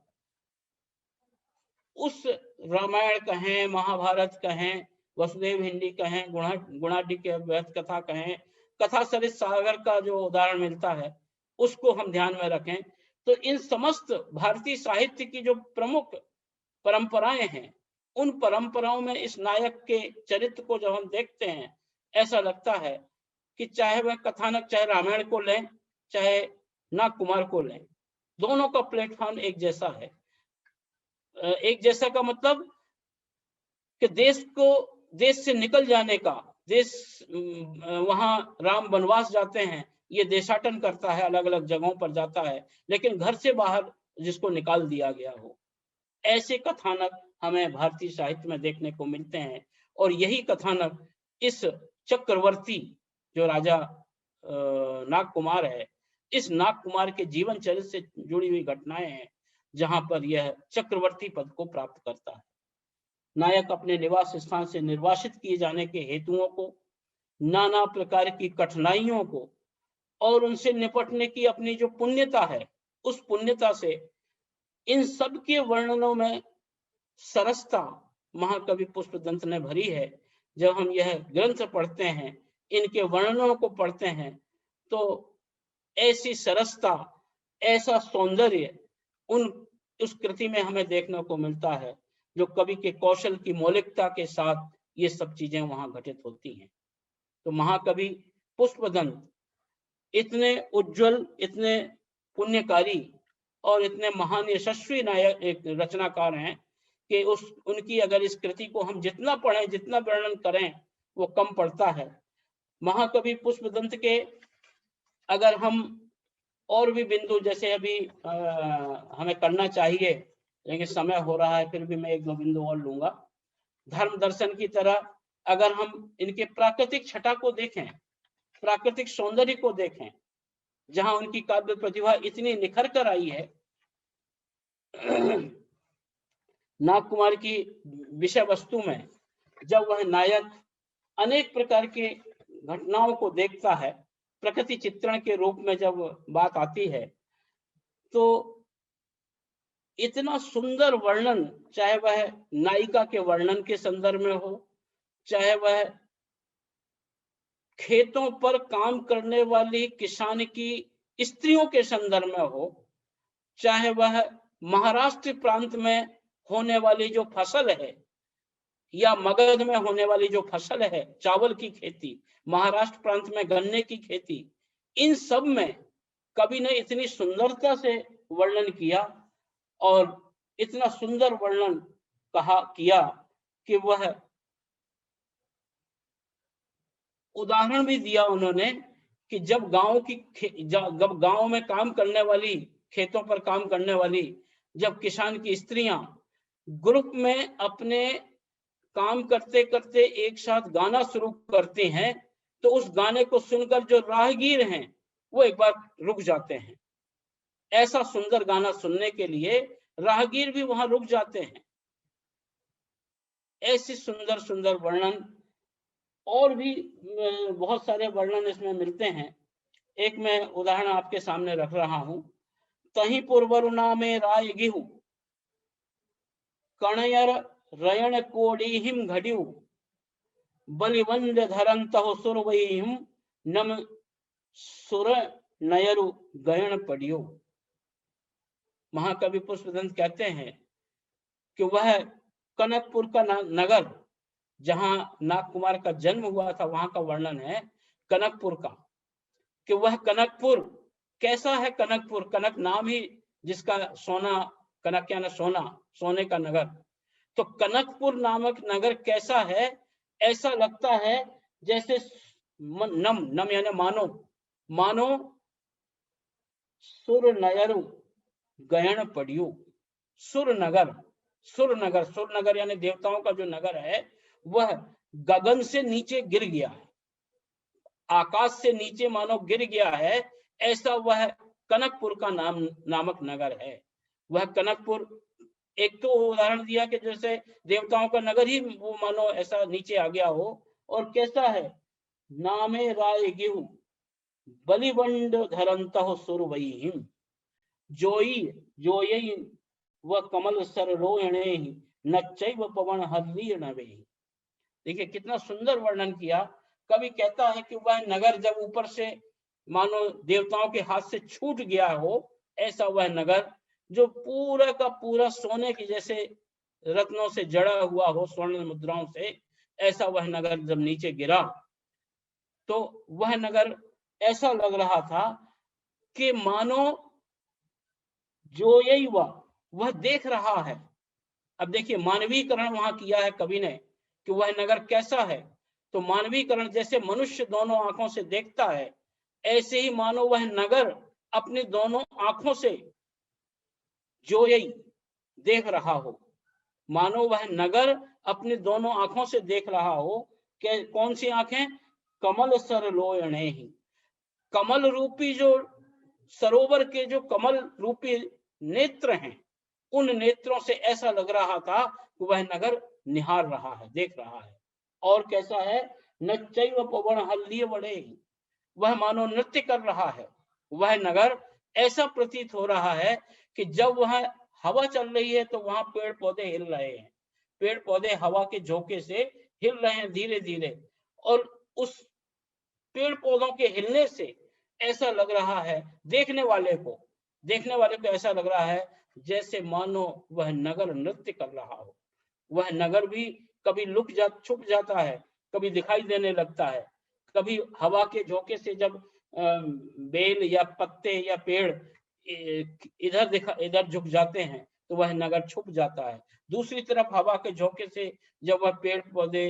उस रामायण कहें, महाभारत कहें, वसुदेव हिंदी कहें, गुणाढ्य बृहत कथा कहें, कथा सरित सागर का जो उदाहरण मिलता है उसको हम ध्यान में रखें तो इन समस्त भारतीय साहित्य की जो प्रमुख परंपराएं हैं, उन परंपराओं में इस नायक के चरित्र को जब हम देखते हैं, ऐसा लगता है कि चाहे वह कथानक, चाहे रामायण को लें, चाहे नाग कुमार को लें, दोनों का प्लेटफॉर्म एक जैसा है। एक जैसा का मतलब कि देश से निकल जाने का, वहां राम वनवास जाते हैं, ये देशाटन करता है, अलग अलग जगहों पर जाता है, लेकिन घर से बाहर जिसको निकाल दिया गया हो, ऐसे कथानक हमें भारतीय साहित्य में देखने को मिलते हैं। और यही कथानक इस चक्रवर्ती जो राजा नाग कुमार है, इस नाग कुमार के जीवन चरित्र से जुड़ी हुई घटनाएं हैं, जहां पर यह चक्रवर्ती पद को प्राप्त करता है। नायक अपने निवास स्थान से निर्वासित किए जाने के हेतुओं को, नाना प्रकार की कठिनाइयों को और उनसे निपटने की अपनी जो पुण्यता है, उस पुण्यता से इन सब के वर्णनों में सरसता महाकवि पुष्पदंत ने भरी है। जब हम यह ग्रंथ पढ़ते हैं, इनके वर्णनों को पढ़ते हैं, तो ऐसी सरसता, ऐसा सौंदर्य उस कृति में हमें देखने को मिलता है, जो कवि के कौशल की मौलिकता के साथ ये सब चीजें वहां घटित होती हैं। तो महाकवि पुष्पदंत इतने उज्जवल, इतने पुण्यकारी और इतने महान यशस्वी नायक एक रचनाकार हैं कि उनकी अगर इस कृति को हम जितना पढ़ें, जितना वर्णन करें, वो कम पड़ता है। महाकवि पुष्पदंत के अगर हम और भी बिंदु, जैसे अभी हमें करना चाहिए लेकिन समय हो रहा है, फिर भी मैं 1-2 बिंदु और लूंगा। धर्म दर्शन की तरह अगर हम इनके प्राकृतिक छटा को देखें, प्राकृतिक सौंदर्य को देखें, जहां उनकी काव्य प्रतिभा इतनी निखर कर आई है। नाग कुमार की विषय वस्तु में जब वह नायक अनेक प्रकार के घटनाओं को देखता है, प्रकृति चित्रण के रूप में जब बात आती है, तो इतना सुंदर वर्णन, चाहे वह नायिका के वर्णन के संदर्भ में हो, चाहे वह खेतों पर काम करने वाली किसान की स्त्रियों के संदर्भ में हो, चाहे वह महाराष्ट्र प्रांत में होने वाली जो फसल है या मगध में होने वाली जो फसल है, चावल की खेती, महाराष्ट्र प्रांत में गन्ने की खेती, इन सब में कवि ने इतनी सुंदरता से वर्णन किया और इतना सुंदर वर्णन किया कि वह उदाहरण भी दिया उन्होंने कि जब गांव में काम करने वाली, खेतों पर काम करने वाली जब किसान की स्त्रियां ग्रुप में अपने काम करते करते एक साथ गाना शुरू करते हैं, तो उस गाने को सुनकर जो राहगीर हैं वो एक बार रुक जाते हैं। ऐसा सुंदर गाना सुनने के लिए राहगीर भी वहां रुक जाते हैं। ऐसी सुंदर सुंदर वर्णन, और भी बहुत सारे वर्णन इसमें मिलते हैं। एक मैं उदाहरण आपके सामने रख रहा हूं। तही पूर्वरुणा में राय गिहु कणयर रयण कोड़ी हिम घड़ियु बलिवंद धरंत सुर वहीम नम सुर नयरु गयण पड़ियो। महाकवि पुष्पदंत कहते हैं कि वह कनकपुर का नगर, जहां नाग कुमार का जन्म हुआ था, वहां का वर्णन है कनकपुर का, कि वह कनकपुर कैसा है। कनकपुर, कनक नाम ही जिसका सोना, कनक यानी सोना, सोने का नगर। तो कनकपुर नामक नगर कैसा है? ऐसा लगता है जैसे नम यानी मानो सुर नयरु गयण पड़ियो। सुर नगर यानी देवताओं का जो नगर है, वह गगन से नीचे गिर गया है, आकाश से नीचे मानो गिर गया है, ऐसा वह कनकपुर का नामक नगर है। वह कनकपुर, एक तो उदाहरण दिया कि जैसे देवताओं का नगर ही वो मानो ऐसा नीचे आ गया हो। और कैसा है? नामे राय गिहु बलिवंड धरंत सुर वहीम जोई व कमल सर रोयणे नच्चैव पवन हर्षीण वेहि। देखिए कितना सुंदर वर्णन किया। कवि कहता है कि वह नगर जब ऊपर से मानो देवताओं के हाथ से छूट गया हो, ऐसा वह नगर जो पूरा का पूरा सोने की जैसे रत्नों से जड़ा हुआ हो, स्वर्ण मुद्राओं से, ऐसा वह नगर जब नीचे गिरा, तो वह नगर ऐसा लग रहा था कि मानो जो यही वह देख रहा है। अब देखिए मानवीकरण वहां किया है कवि ने कि वह नगर कैसा है। तो मानवीकरण, जैसे मनुष्य दोनों आंखों से देखता है, ऐसे ही मानो वह नगर अपनी दोनों आंखों से जो यही देख रहा हो। मानो वह नगर अपनी दोनों आंखों से देख रहा हो। कि कौन सी आंखें? कमल सर लोयणे ही, कमल रूपी जो सरोवर के जो कमल रूपी नेत्र हैं, उन नेत्रों से ऐसा लग रहा था कि वह नगर निहार रहा है, देख रहा है। और कैसा है? नच्चैव पवन हल्लिय बड़े ही, वह मानो नृत्य कर रहा है। वह नगर ऐसा प्रतीत हो रहा है कि जब वह हवा चल रही है तो वहां पेड़ पौधे हिल रहे हैं, पेड़ पौधे हवा के झोंके से हिल रहे हैं धीरे धीरे। और उस पेड़ पौधों के हिलने से ऐसा लग रहा है देखने वाले को ऐसा लग रहा है जैसे मानो वह नगर नृत्य कर रहा हो। वह नगर भी कभी छुप जाता है, कभी दिखाई देने लगता है। कभी हवा के झोंके से जब बेल या पत्ते या पेड़ इधर झुक जाते हैं तो वह नगर छुप जाता है। दूसरी तरफ हवा के झोंके से जब वह पेड़ पौधे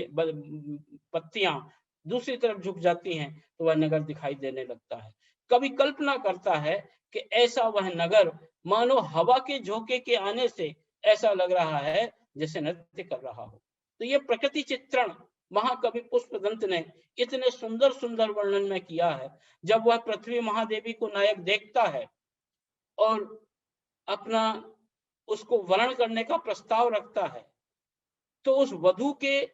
पत्तियां दूसरी तरफ झुक जाती हैं तो वह नगर दिखाई देने लगता है। कवि कल्पना करता है कि ऐसा वह नगर मानो हवा के झोंके के आने से ऐसा लग रहा है जैसे नृत्य कर रहा हो। तो ये प्रकृति चित्रण महाकवि पुष्पदंत ने इतने सुंदर सुंदर वर्णन में किया है। जब वह पृथ्वी महादेवी को नायक देखता है और अपना उसको वर्ण करने का प्रस्ताव रखता है, तो उस वधू के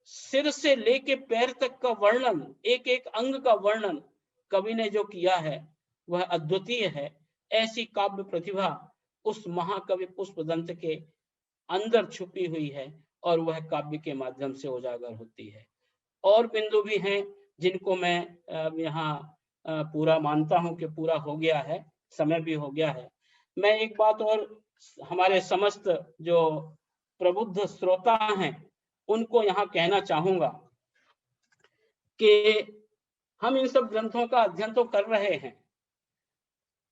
सिर से लेके पैर तक का वर्णन, एक एक अंग का वर्णन कवि ने जो किया है वह अद्वितीय है। ऐसी काव्य प्रतिभा उस महाकवि पुष्पदंत के अंदर छुपी हुई है और वह काव्य के माध्यम से उजागर होती है। और बिंदु भी हैं जिनको मैं यहाँ पूरा मानता हूं कि पूरा हो गया है, समय भी हो गया है। मैं एक बात और हमारे समस्त जो प्रबुद्ध श्रोता हैं उनको यहाँ कहना चाहूंगा कि हम इन सब ग्रंथों का अध्ययन तो कर रहे हैं,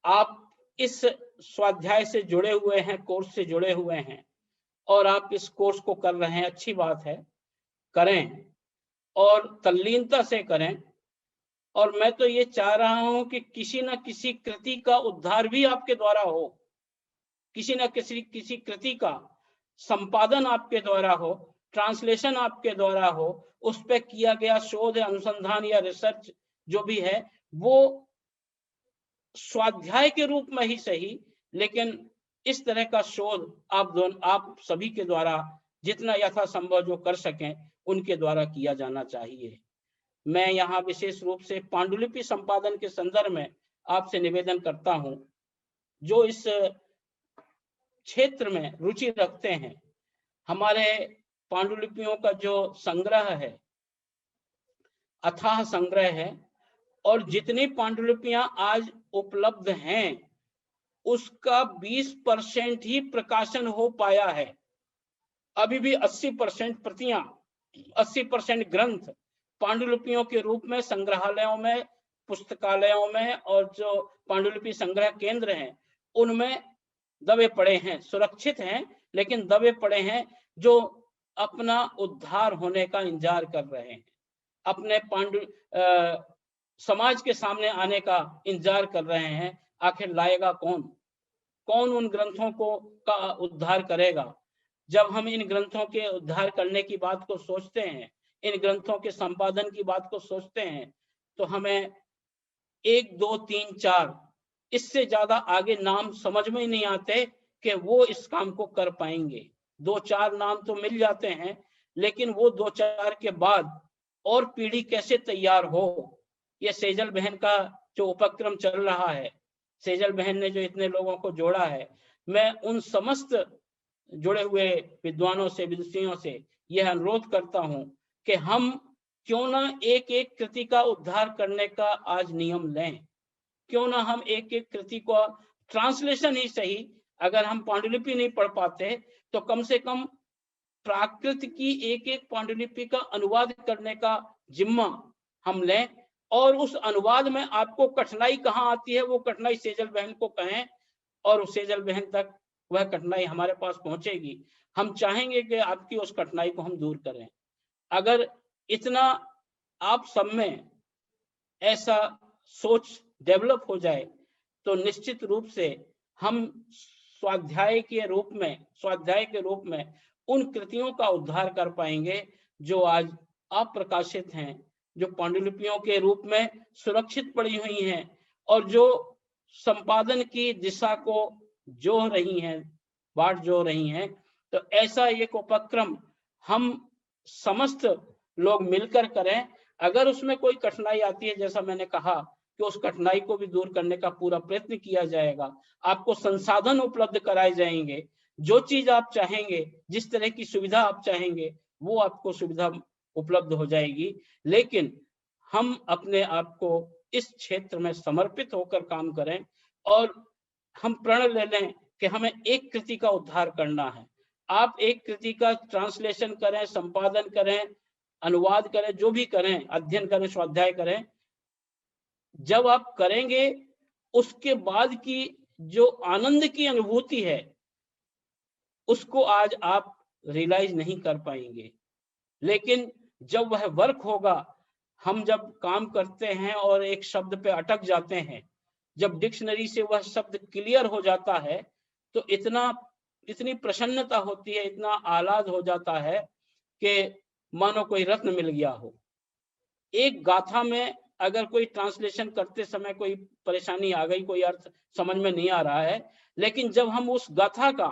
आप इस स्वाध्याय से जुड़े हुए हैं, कोर्स से जुड़े हुए हैं और आप इस कोर्स को कर रहे हैं, अच्छी बात है, करें और तल्लीनता से करें। और मैं तो ये चाह रहा हूं कि किसी न किसी कृति का उद्धार भी आपके द्वारा हो, किसी न किसी कृति का संपादन आपके द्वारा हो, ट्रांसलेशन आपके द्वारा हो, उस पर किया गया शोध अनुसंधान या रिसर्च जो भी है वो स्वाध्याय के रूप में ही सही, लेकिन इस तरह का शोध आप सभी के द्वारा जितना यथासंभव जो कर सकें उनके द्वारा किया जाना चाहिए। मैं यहाँ विशेष रूप से पांडुलिपि संपादन के संदर्भ में आपसे निवेदन करता हूं, जो इस क्षेत्र में रुचि रखते हैं, हमारे पांडुलिपियों का जो संग्रह है अथाह संग्रह है और जितनी पांडुलिपियां आज उपलब्ध हैं उसका 20% ही प्रकाशन हो पाया है। अभी भी 80% प्रतियां, 80% ग्रंथ पांडुलिपियों के रूप में संग्रहालयों में, पुस्तकालयों में और जो पांडुलिपि संग्रह केंद्र हैं उनमें दबे पड़े हैं, सुरक्षित हैं लेकिन दबे पड़े हैं, जो अपना उद्धार होने का इंतजार कर रहे हैं, अपने समाज के सामने आने का इंतजार कर रहे हैं। आखिर लाएगा कौन, कौन उन ग्रंथों को का उद्धार करेगा। जब हम इन ग्रंथों के उद्धार करने की बात को सोचते हैं, इन ग्रंथों के संपादन की बात को सोचते हैं, तो हमें 1, 2, 3, 4 इससे ज्यादा आगे नाम समझ में ही नहीं आते कि वो इस काम को कर पाएंगे। 2-4 नाम तो मिल जाते हैं, लेकिन वो 2-4 के बाद और पीढ़ी कैसे तैयार हो। ये सेजल बहन का जो उपक्रम चल रहा है, सेजल बहन ने जो इतने लोगों को जोड़ा है, मैं उन समस्त जुड़े हुए विद्वानों से, विदुषियों से यह अनुरोध करता हूं कि हम क्यों ना एक एक कृति का उद्धार करने का आज नियम लें, क्यों ना हम एक एक कृति को ट्रांसलेशन ही सही, अगर हम पांडुलिपि नहीं पढ़ पाते तो कम से कम प्राकृत की एक एक पांडुलिपि का अनुवाद करने का जिम्मा हम लें और उस अनुवाद में आपको कठिनाई कहाँ आती है वो कठिनाई सेजल बहन को कहें और उस सेजल बहन तक वह कठिनाई हमारे पास पहुंचेगी। हम चाहेंगे कि आपकी उस कठिनाई को हम दूर करें। अगर इतना आप सब में ऐसा सोच डेवलप हो जाए तो निश्चित रूप से हम स्वाध्याय के रूप में उन कृतियों का उद्धार कर पाएंगे जो आज अप्रकाशित हैं, जो पांडुलिपियों के रूप में सुरक्षित पड़ी हुई हैं और जो संपादन की दिशा को जो रही हैं, बाट जो रही हैं। तो ऐसा एक उपक्रम हम समस्त लोग मिलकर करें। अगर उसमें कोई कठिनाई आती है, जैसा मैंने कहा कि उस कठिनाई को भी दूर करने का पूरा प्रयत्न किया जाएगा, आपको संसाधन उपलब्ध कराए जाएंगे, जो चीज आप चाहेंगे, जिस तरह की सुविधा आप चाहेंगे वो आपको सुविधा उपलब्ध हो जाएगी। लेकिन हम अपने आप को इस क्षेत्र में समर्पित होकर काम करें और हम प्रण ले लें कि हमें एक कृति का उद्धार करना है। आप एक कृति का ट्रांसलेशन करें, संपादन करें, अनुवाद करें, जो भी करें, अध्ययन करें, स्वाध्याय करें, जब आप करेंगे उसके बाद की जो आनंद की अनुभूति है उसको आज आप रियलाइज नहीं कर पाएंगे। लेकिन जब वह वर्क होगा, हम जब काम करते हैं और एक शब्द पे अटक जाते हैं, जब डिक्शनरी से वह शब्द क्लियर हो जाता है, तो इतनी प्रसन्नता होती है, इतना आह्लाद हो जाता है कि मानो कोई रत्न मिल गया हो। एक गाथा में अगर कोई ट्रांसलेशन करते समय कोई परेशानी आ गई, कोई अर्थ समझ में नहीं आ रहा है, लेकिन जब हम उस गाथा का,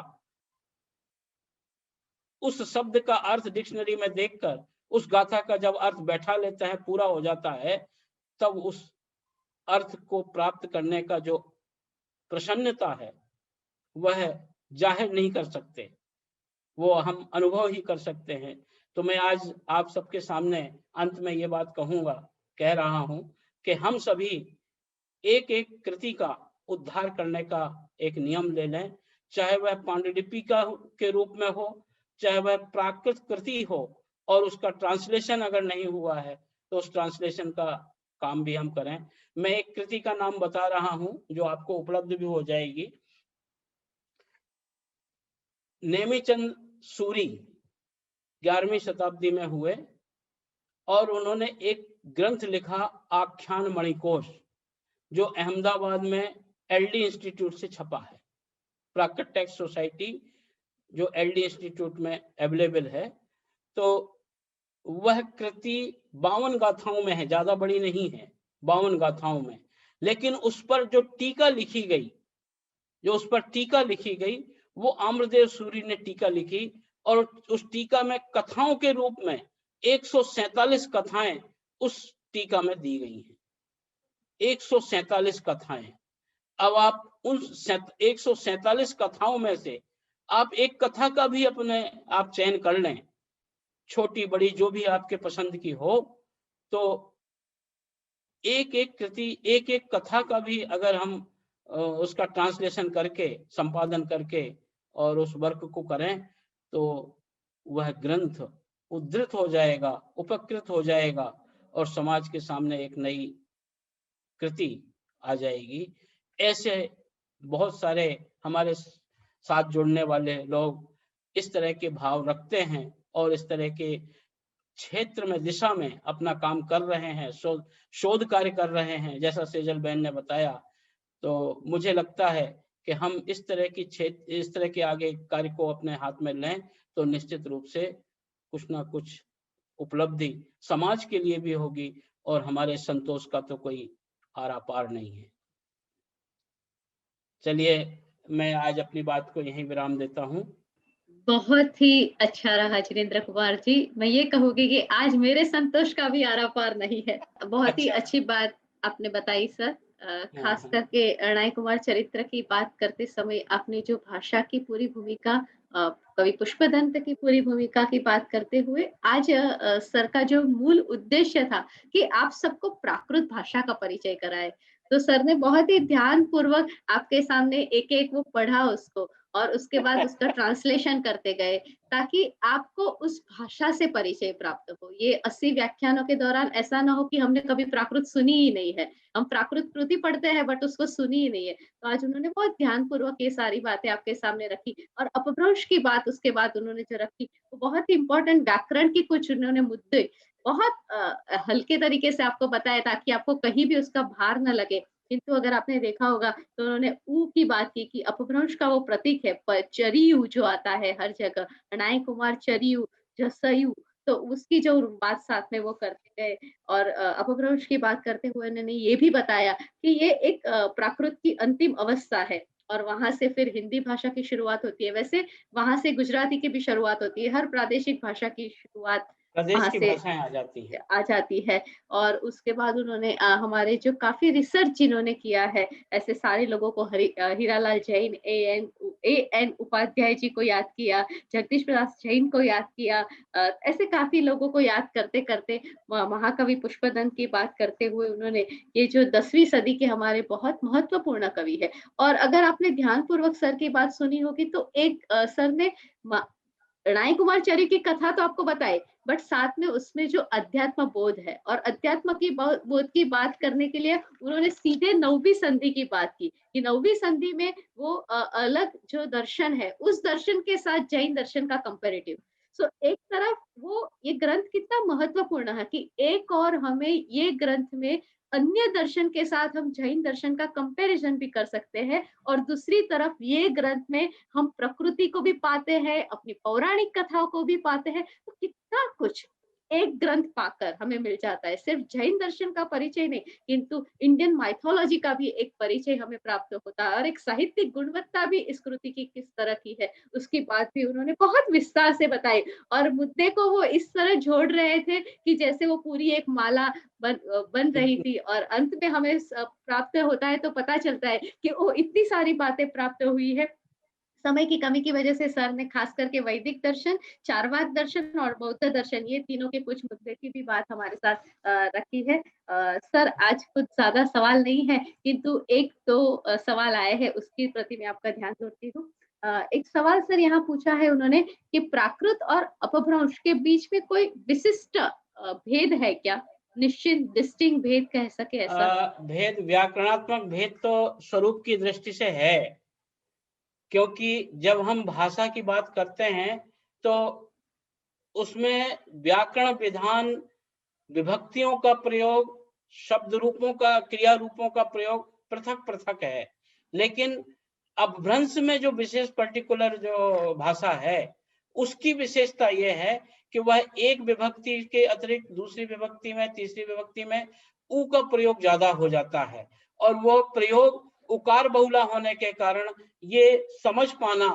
उस शब्द का अर्थ डिक्शनरी में देखकर उस गाथा का जब अर्थ बैठा लेता है, पूरा हो जाता है, तब उस अर्थ को प्राप्त करने का जो प्रसन्नता है वह जाहिर नहीं कर सकते, वो हम अनुभव ही कर सकते हैं। तो मैं आज आप सबके सामने अंत में ये बात कह रहा हूं कि हम सभी एक एक कृति का उद्धार करने का एक नियम ले लें, चाहे वह पांडुलिपि के रूप में हो, चाहे वह प्राकृत कृति हो, और उसका ट्रांसलेशन अगर नहीं हुआ है तो उस ट्रांसलेशन का काम भी हम करें। मैं एक कृति का नाम बता रहा हूं जो आपको उपलब्ध भी हो जाएगी। नेमिचंद सूरी 11वीं शताब्दी में हुए और उन्होंने एक ग्रंथ लिखा, आख्यान मणिकोश, जो अहमदाबाद में एलडी इंस्टीट्यूट से छपा है। प्राकृत टेक्स्ट सोसाइटी जो एलडी इंस्टीट्यूट में अवेलेबल है। तो वह कृति 52 गाथाओं में है, ज्यादा बड़ी नहीं है, 52 गाथाओं में। लेकिन उस पर जो टीका लिखी गई, वो आम्रदेव सूरी ने टीका लिखी, और उस टीका में कथाओं के रूप में 147 कथाएं उस टीका में दी गई हैं। 147 कथाएं। अब आप उन 147 कथाओं में से आप एक कथा का भी अपने आप चयन कर लें, छोटी बड़ी जो भी आपके पसंद की हो, तो एक एक कृति, एक एक कथा का भी अगर हम उसका ट्रांसलेशन करके, संपादन करके और उस वर्क को करें, तो वह ग्रंथ उद्धृत हो जाएगा, उपकृत हो जाएगा, और समाज के सामने एक नई कृति आ जाएगी। ऐसे बहुत सारे हमारे साथ जुड़ने वाले लोग इस तरह के भाव रखते हैं और इस तरह के क्षेत्र में, दिशा में अपना काम कर रहे हैं, शोध कार्य कर रहे हैं, जैसा सेजल बहन ने बताया। तो मुझे लगता है कि हम इस तरह के आगे कार्य को अपने हाथ में लें तो निश्चित रूप से कुछ ना कुछ उपलब्धि समाज के लिए भी होगी, और हमारे संतोष का तो कोई आरा पार नहीं है। चलिए, मैं आज अपनी बात को यहीं विराम देता हूँ। बहुत ही अच्छा रहा जिनेंद्र कुमार जी। मैं ये कहूंगी कि आज मेरे संतोष का भी आरा पार नहीं है। बहुत ही अच्छी बात आपने बताई सर। खास करके अणाई कुमार चरित्र की बात करते समय आपने जो भाषा की पूरी भूमिका, कवि पुष्पदंत की पूरी भूमिका की बात करते हुए, आज सर का जो मूल उद्देश्य था कि आप सबको प्राकृत भाषा का परिचय कराए, तो सर ने बहुत ही ध्यान पूर्वक आपके सामने एक एक वो पढ़ा उसको, और उसके बाद उसका ट्रांसलेशन करते गए, ताकि आपको उस भाषा से परिचय प्राप्त हो। ये 80 व्याख्यानों के दौरान ऐसा ना हो कि हमने कभी प्राकृत सुनी ही नहीं है, हम प्राकृत कृति पढ़ते हैं बट उसको सुनी ही नहीं है। तो आज उन्होंने बहुत ध्यान पूर्वक ये सारी बातें आपके सामने रखी, और अपभ्रंश की बात उसके बाद उन्होंने जो रखी, वो बहुत ही इंपॉर्टेंट व्याकरण की कुछ उन्होंने मुद्दे बहुत हल्के तरीके से आपको बताया, ताकि आपको कहीं भी उसका भार न लगे। किंतु अगर आपने देखा होगा तो उन्होंने ऊ की बात की कि अपभ्रंश का वो प्रतीक है, चरियु जो आता है हर जगह, अणाई कुमार चरियु, जसयु, तो उसकी जो बात साथ में वो करते गए। और अपभ्रंश की बात करते हुए उन्होंने ये भी बताया कि ये एक प्राकृत की अंतिम अवस्था है, और वहां से फिर हिंदी भाषा की शुरुआत होती है। वैसे वहां से गुजराती की भी शुरुआत होती है, हर प्रादेशिक भाषा की शुरुआत प्रदेश वहां की से भाषाएं आ जाती हैं। और उसके बाद उन्होंने हमारे जो काफी रिसर्च जिन्होंने किया है, ऐसे सारे लोगों को, हीरालाल जैन, ए एन उपाध्याय जी को याद किया, जगदीश प्रसाद जैन को याद किया, ऐसे काफी लोगों को याद करते करते महाकवि पुष्पदंत की बात करते हुए उन्होंने ये जो 10वीं सदी के हमारे बहुत महत्वपूर्ण कवि है। और अगर आपने ध्यानपूर्वक सर की बात सुनी होगी तो एक सर ने अणाई कुमार चरी की कथा तो आपको बताए, बट साथ में उसमें जो अध्यात्म बोध है, और अध्यात्म की बोध की बात करने के लिए उन्होंने सीधे नौवीं संधि की बात की कि नौवीं संधि में वो अलग जो दर्शन है उस दर्शन के साथ जैन दर्शन का कंपैरेटिव। सो एक तरफ वो ये ग्रंथ कितना महत्वपूर्ण है कि एक और हमें ये ग्रंथ में अन्य दर्शन के साथ हम जैन दर्शन का कंपैरिजन भी कर सकते हैं, और दूसरी तरफ ये ग्रंथ में हम प्रकृति को भी पाते हैं, अपनी पौराणिक कथाओं को भी पाते हैं। तो कितना कुछ एक ग्रंथ पाकर हमें मिल जाता है। सिर्फ जैन दर्शन का परिचय नहीं, किंतु इंडियन माइथोलॉजी का भी एक परिचय हमें प्राप्त होता है, और एक साहित्यिक गुणवत्ता भी इस कृति की किस तरह की है उसकी बात भी उन्होंने बहुत विस्तार से बताई। और मुद्दे को वो इस तरह जोड़ रहे थे कि जैसे वो पूरी एक माला बन रही थी, और अंत में हमें प्राप्त होता है तो पता चलता है कि वो इतनी सारी बातें प्राप्त हुई है। समय की कमी की वजह से सर ने खास करके वैदिक दर्शन, चारवाक दर्शन और बौद्ध दर्शन, ये तीनों के कुछ मुद्दे की भी बात हमारे साथ रखी है। सर आज कुछ ज्यादा सवाल नहीं है, किंतु एक दो सवाल आए हैं उसके प्रति मैं आपका ध्यान जोड़ती हूँ। एक सवाल सर यहाँ पूछा है उन्होंने कि प्राकृत और अपभ्रंश के बीच में कोई विशिष्ट भेद है क्या? निश्चित डिस्टिंक्ट भेद कह सके ऐसा? भेद, व्याकरणात्मक भेद तो स्वरूप की दृष्टि से है, क्योंकि जब हम भाषा की बात करते हैं तो उसमें व्याकरण विधान, विभक्तियों का प्रयोग, शब्द रूपों का, क्रिया रूपों का प्रयोग पृथक पृथक है। लेकिन अपभ्रंश में जो विशेष पर्टिकुलर जो भाषा है उसकी विशेषता यह है कि वह एक विभक्ति के अतिरिक्त दूसरी विभक्ति में, तीसरी विभक्ति में ऊ का प्रयोग ज्यादा हो जाता है, और वो प्रयोग उकार बहुला होने के कारण ये समझ पाना,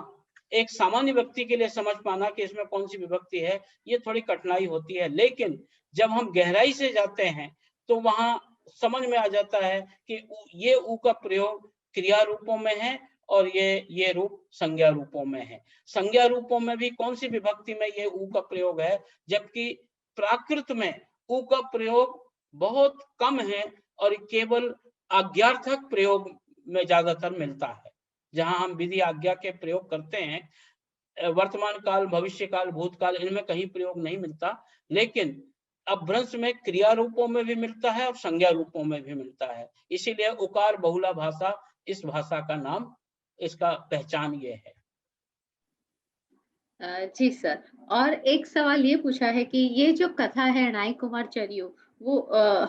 एक सामान्य व्यक्ति के लिए समझ पाना कि इसमें कौन सी विभक्ति है, ये थोड़ी कठिनाई होती है। लेकिन जब हम गहराई से जाते हैं तो वहां समझ में आ जाता है कि ये ऊ का प्रयोग क्रिया रूपों में है और ये रूप संज्ञा रूपों में है। संज्ञा रूपों में भी कौन सी विभक्ति में ये ऊ का प्रयोग है, जबकि प्राकृत में ऊ का प्रयोग बहुत कम है और केवल आज्ञार्थक प्रयोग में ज्यादातर मिलता है। जहां हम विधि आज्ञा के प्रयोग करते हैं, वर्तमान काल, भविष्य काल, भूतकाल, इनमें कहीं प्रयोग नहीं मिलता। लेकिन अपभ्रंश में क्रिया रूपों में भी मिलता है और संज्ञा रूपों में भी मिलता है। इसीलिए उकार बहुला भाषा इस भाषा का नाम, इसका पहचान ये है। जी सर। और एक सवाल ये पूछा है कि ये जो कथा है नाई कुमार चरियो, वो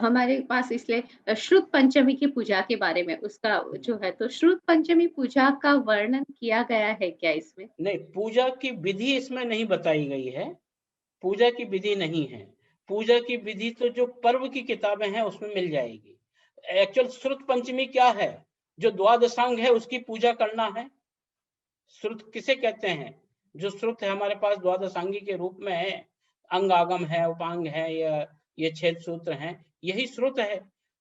हमारे पास इसलिए श्रुत पंचमी की पूजा के बारे में उसका जो है, तो श्रुत पंचमी पूजा का वर्णन किया गया है क्या इसमें? नहीं, पूजा की विधि इसमें नहीं बताई गई है, पूजा की विधि नहीं है। पूजा की विधि तो जो पर्व की किताबें हैं उसमें मिल जाएगी। एक्चुअल श्रुत पंचमी क्या है? जो द्वादशांग है उसकी पूजा करना है। श्रुत किसे कहते हैं? जो श्रुत है हमारे पास द्वादशांगी के रूप में है, अंग आगम है, उपांग है, या ये छेद सूत्र हैं, यही श्रुत है।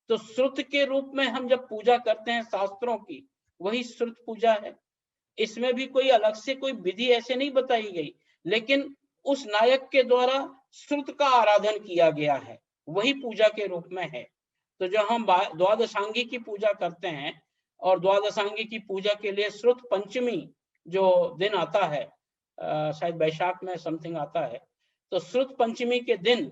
तो श्रुत के रूप में हम जब पूजा करते हैं शास्त्रों की, वही श्रुत पूजा है। इसमें भी कोई अलग से कोई विधि ऐसे नहीं बताई गई, लेकिन उस नायक के द्वारा श्रुत का आराधन किया गया है, वही पूजा के रूप में है। तो जो हम द्वादशांगी की पूजा करते हैं, और द्वादशांगी की पूजा के लिए श्रुत पंचमी जो दिन आता है, शायद वैशाख में समथिंग आता है, तो श्रुत पंचमी के दिन,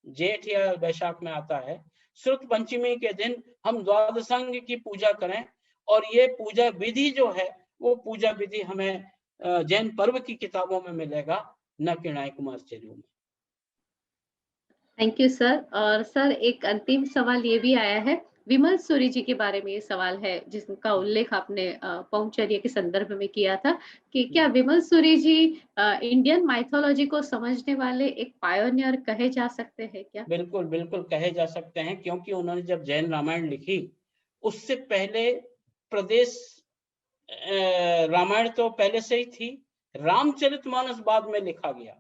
जेठ या वैशाख में आता है, श्रुत पंचमी के दिन हम द्वादशांग की पूजा करें। और ये पूजा विधि जो है वो पूजा विधि हमें जैन पर्व की किताबों में मिलेगा, न कि नाई कुमार चरियो में। Thank you sir. और सर एक अंतिम सवाल ये भी आया है, विमल सूरी जी के बारे में ये सवाल है जिसका उल्लेख आपने पौंचर्य के संदर्भ में किया था कि क्या विमल सूरी जी इंडियन माइथोलॉजी को समझने वाले एक पायोनियर कहे जा सकते हैं क्या? बिल्कुल बिल्कुल कहे जा सकते हैं, क्योंकि उन्होंने जब जैन रामायण लिखी उससे पहले प्रदेश रामायण तो पहले से ही थी, रामचरितमानस बाद में लिखा गया।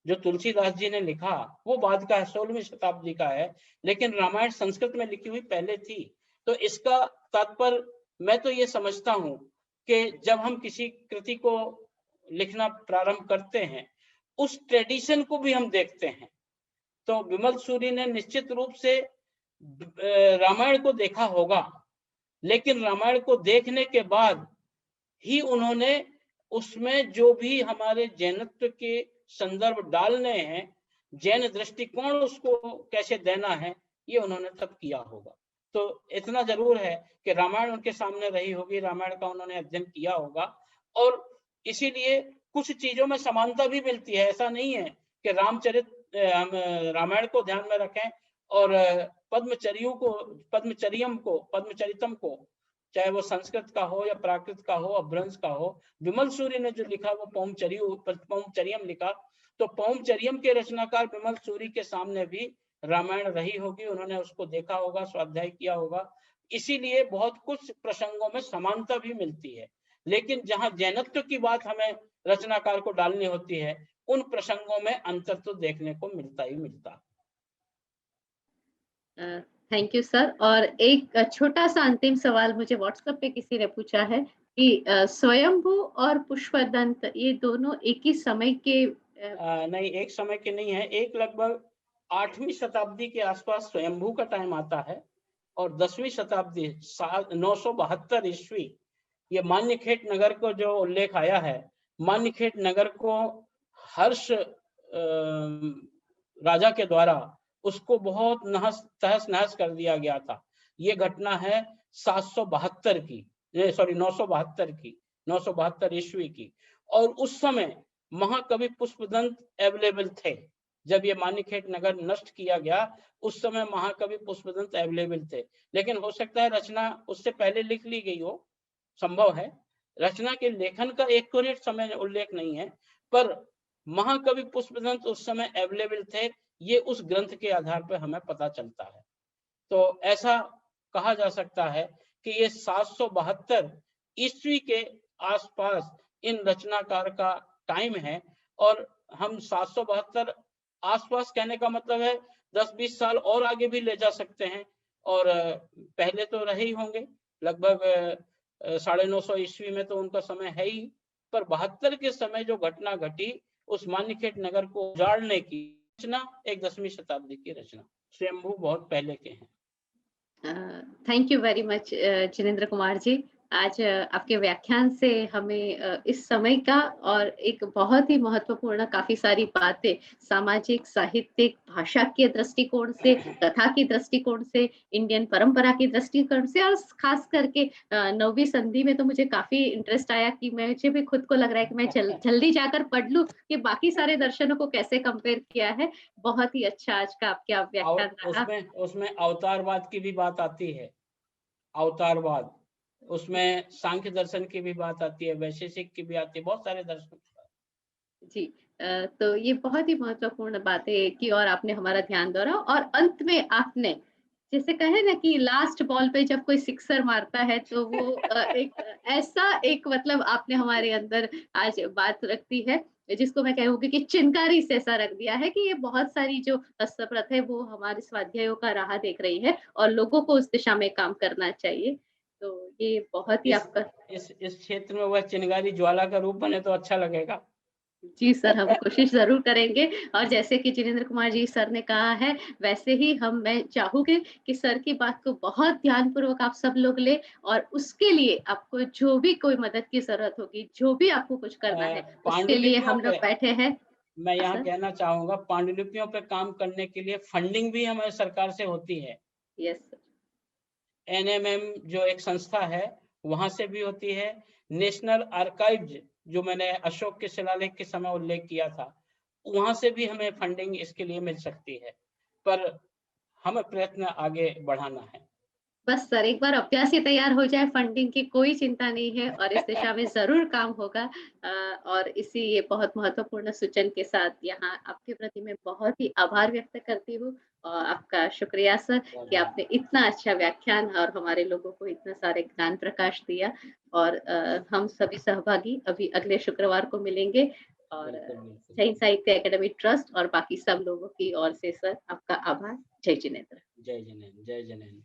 जो तुलसीदास जी ने लिखा वो बाद का है, 16वीं शताब्दी का है, लेकिन रामायण संस्कृत में लिखी हुई पहले थी। तो इसका तात्पर्य मैं तो ये समझता हूँ कि जब हम किसी कृति को लिखना प्रारंभ करते हैं, उस ट्रेडिशन को भी हम देखते हैं। तो विमल सूरी ने निश्चित रूप से रामायण को देखा होगा, लेकिन रामायण को देखने के बाद ही उन्होंने उसमें जो भी हमारे जैनत्व के संदर्भ डालने हैं जैन दृष्टिकोण उसको कैसे देना है, ये उन्होंने तब किया होगा। तो इतना जरूर है कि रामायण उनके सामने रही होगी, रामायण का उन्होंने अध्ययन किया होगा, और इसीलिए कुछ चीजों में समानता भी मिलती है। ऐसा नहीं है कि हम रामायण को ध्यान में रखें और पद्मचरियम को, पद्मचरितम को, चाहे वो संस्कृत का हो या प्राकृत का हो, अपभ्रंश का हो, विमल सूरी ने जो लिखा वो पौमचरियम लिखा, तो पौमचरियम के रचनाकार विमल सूरी के सामने भी रामायण रही होगी, उन्होंने उसको देखा होगा, स्वाध्याय किया होगा। इसीलिए बहुत कुछ प्रसंगों में समानता भी मिलती है, लेकिन जहां जैनत्व की बात हमें रचनाकार को डालनी होती है, उन प्रसंगों में अंतर तो देखने को मिलता ही मिलता। Thank you sir. और एक छोटा सा अंतिम सवाल मुझे व्हाट्सएप पे किसी ने पूछा है कि स्वयंभू और पुष्पदंत ये दोनों एक ही समय के नहीं, एक समय के नहीं है। एक लगभग 8वीं शताब्दी के आसपास स्वयंभू का टाइम आता है, और 10वीं शताब्दी 972 ईस्वी ये मान्यखेट नगर को जो उल्लेख आया है, मान्यखेट नगर को हर्ष राजा के द्वारा उसको बहुत तहस नहस कर दिया गया था। ये घटना है 772 की, सॉरी 972 की, 972 ईस्वी की। और उस समय महाकवि पुष्पदंत अवेलेबल थे। जब ये मान्यखेट नगर नष्ट किया गया, उस समय महाकवि पुष्पदंत अवेलेबल थे, लेकिन हो सकता है रचना उससे पहले लिख ली गई हो, संभव है। रचना के लेखन का एक्यूरेट समय उल्लेख नहीं है, पर महाकवि पुष्पदंत उस समय अवेलेबल थे, ये उस ग्रंथ के आधार पर हमें पता चलता है। तो ऐसा कहा जा सकता है कि ये 772 ईस्वी के आसपास इन रचनाकार का टाइम है, और हम 772 आसपास कहने का मतलब है 10-20 साल और आगे भी ले जा सकते हैं, और पहले तो रहे ही होंगे लगभग 950 ईस्वी में, तो उनका समय है ही। पर 72 के समय जो घटना घटी, उस मान्यखेट नगर को उजाड़ने की रचना एक 10वीं शताब्दी की रचना, स्वयंभू बहुत पहले के हैं। Thank you very much Jinendra Kumar ji. आज आपके व्याख्यान से हमें इस समय का और एक बहुत ही महत्वपूर्ण काफी सारी बातें सामाजिक, साहित्यिक, भाषा के दृष्टिकोण से, कथा की दृष्टिकोण से, इंडियन परंपरा की दृष्टिकोण से, और खास करके 9वीं संधि में तो मुझे काफी इंटरेस्ट आया कि मुझे भी खुद को लग रहा है कि मैं जल्दी जाकर पढ़ लूं कि बाकी सारे दर्शनों को कैसे कंपेयर किया है। बहुत ही अच्छा आज का आपका व्याख्यान रहा। उसमें अवतारवाद की भी बात आती है, अवतारवाद, उसमें सांख्य दर्शन की भी बात आती है, वैशेषिक की भी आती है, बहुत सारे दर्शन। जी, तो ये बहुत ही महत्वपूर्ण बातें की और आपने हमारा ध्यान दौरा, और अंत में आपने जैसे कहे ना कि लास्ट बॉल पे जब कोई सिक्सर मारता है तो वो एक ऐसा एक मतलब आपने हमारे अंदर आज बात रखती है, जिसको मैं कहूँगी कि चिनकारी से ऐसा रख दिया है कि ये बहुत सारी जो हस्तप्रत है वो हमारे स्वाध्यायों का राह देख रही है और लोगों को उस दिशा में काम करना चाहिए। तो ये बहुत ही आपका इस क्षेत्र में वह चिनगारी ज्वाला का रूप बने तो अच्छा लगेगा। जी सर, हम कोशिश ज़रूर करेंगे, और जैसे कि जिनेंद्र कुमार जी सर ने कहा है, वैसे ही मैं चाहूँगी कि सर की बात को बहुत ध्यानपूर्वक आप सब लोग लें, और उसके लिए आपको जो भी कोई मदद की ज़रूरत होगी, जो भी आपको कुछ करना है, उसके लिए हम लोग बैठे हैं। मैं यहाँ कहना चाहूँगा, पांडुलिपियों पे काम करने के लिए फंडिंग भी हमारी सरकार से होती है। Yes sir. NMM जो एक संस्था है, वहां से भी होती है। नेशनल आर्काइव्स जो मैंने अशोक के शिलालेख के समय उल्लेख किया था, वहां से भी हमें फंडिंग इसके लिए मिल सकती है, पर हमें प्रयत्न आगे बढ़ाना है। बस सर एक बार अभ्यास ही तैयार हो जाए, फंडिंग की कोई चिंता नहीं है और इस दिशा में जरूर काम होगा। और इसी ये बहुत महत्वपूर्ण सूचन के साथ यहाँ आपके प्रति मैं बहुत ही आभार व्यक्त करती हूँ, और आपका शुक्रिया सर कि आपने इतना अच्छा व्याख्यान और हमारे लोगों को इतना सारे ज्ञान प्रकाश दिया। और हम सभी सहभागी अभी अगले शुक्रवार को मिलेंगे, और जैन साहित्य अकेडमी ट्रस्ट और बाकी सब लोगों की ओर से सर आपका आभार। जय जिनेंद्र। जय जिनेंद्र। जय जिनेंद्र।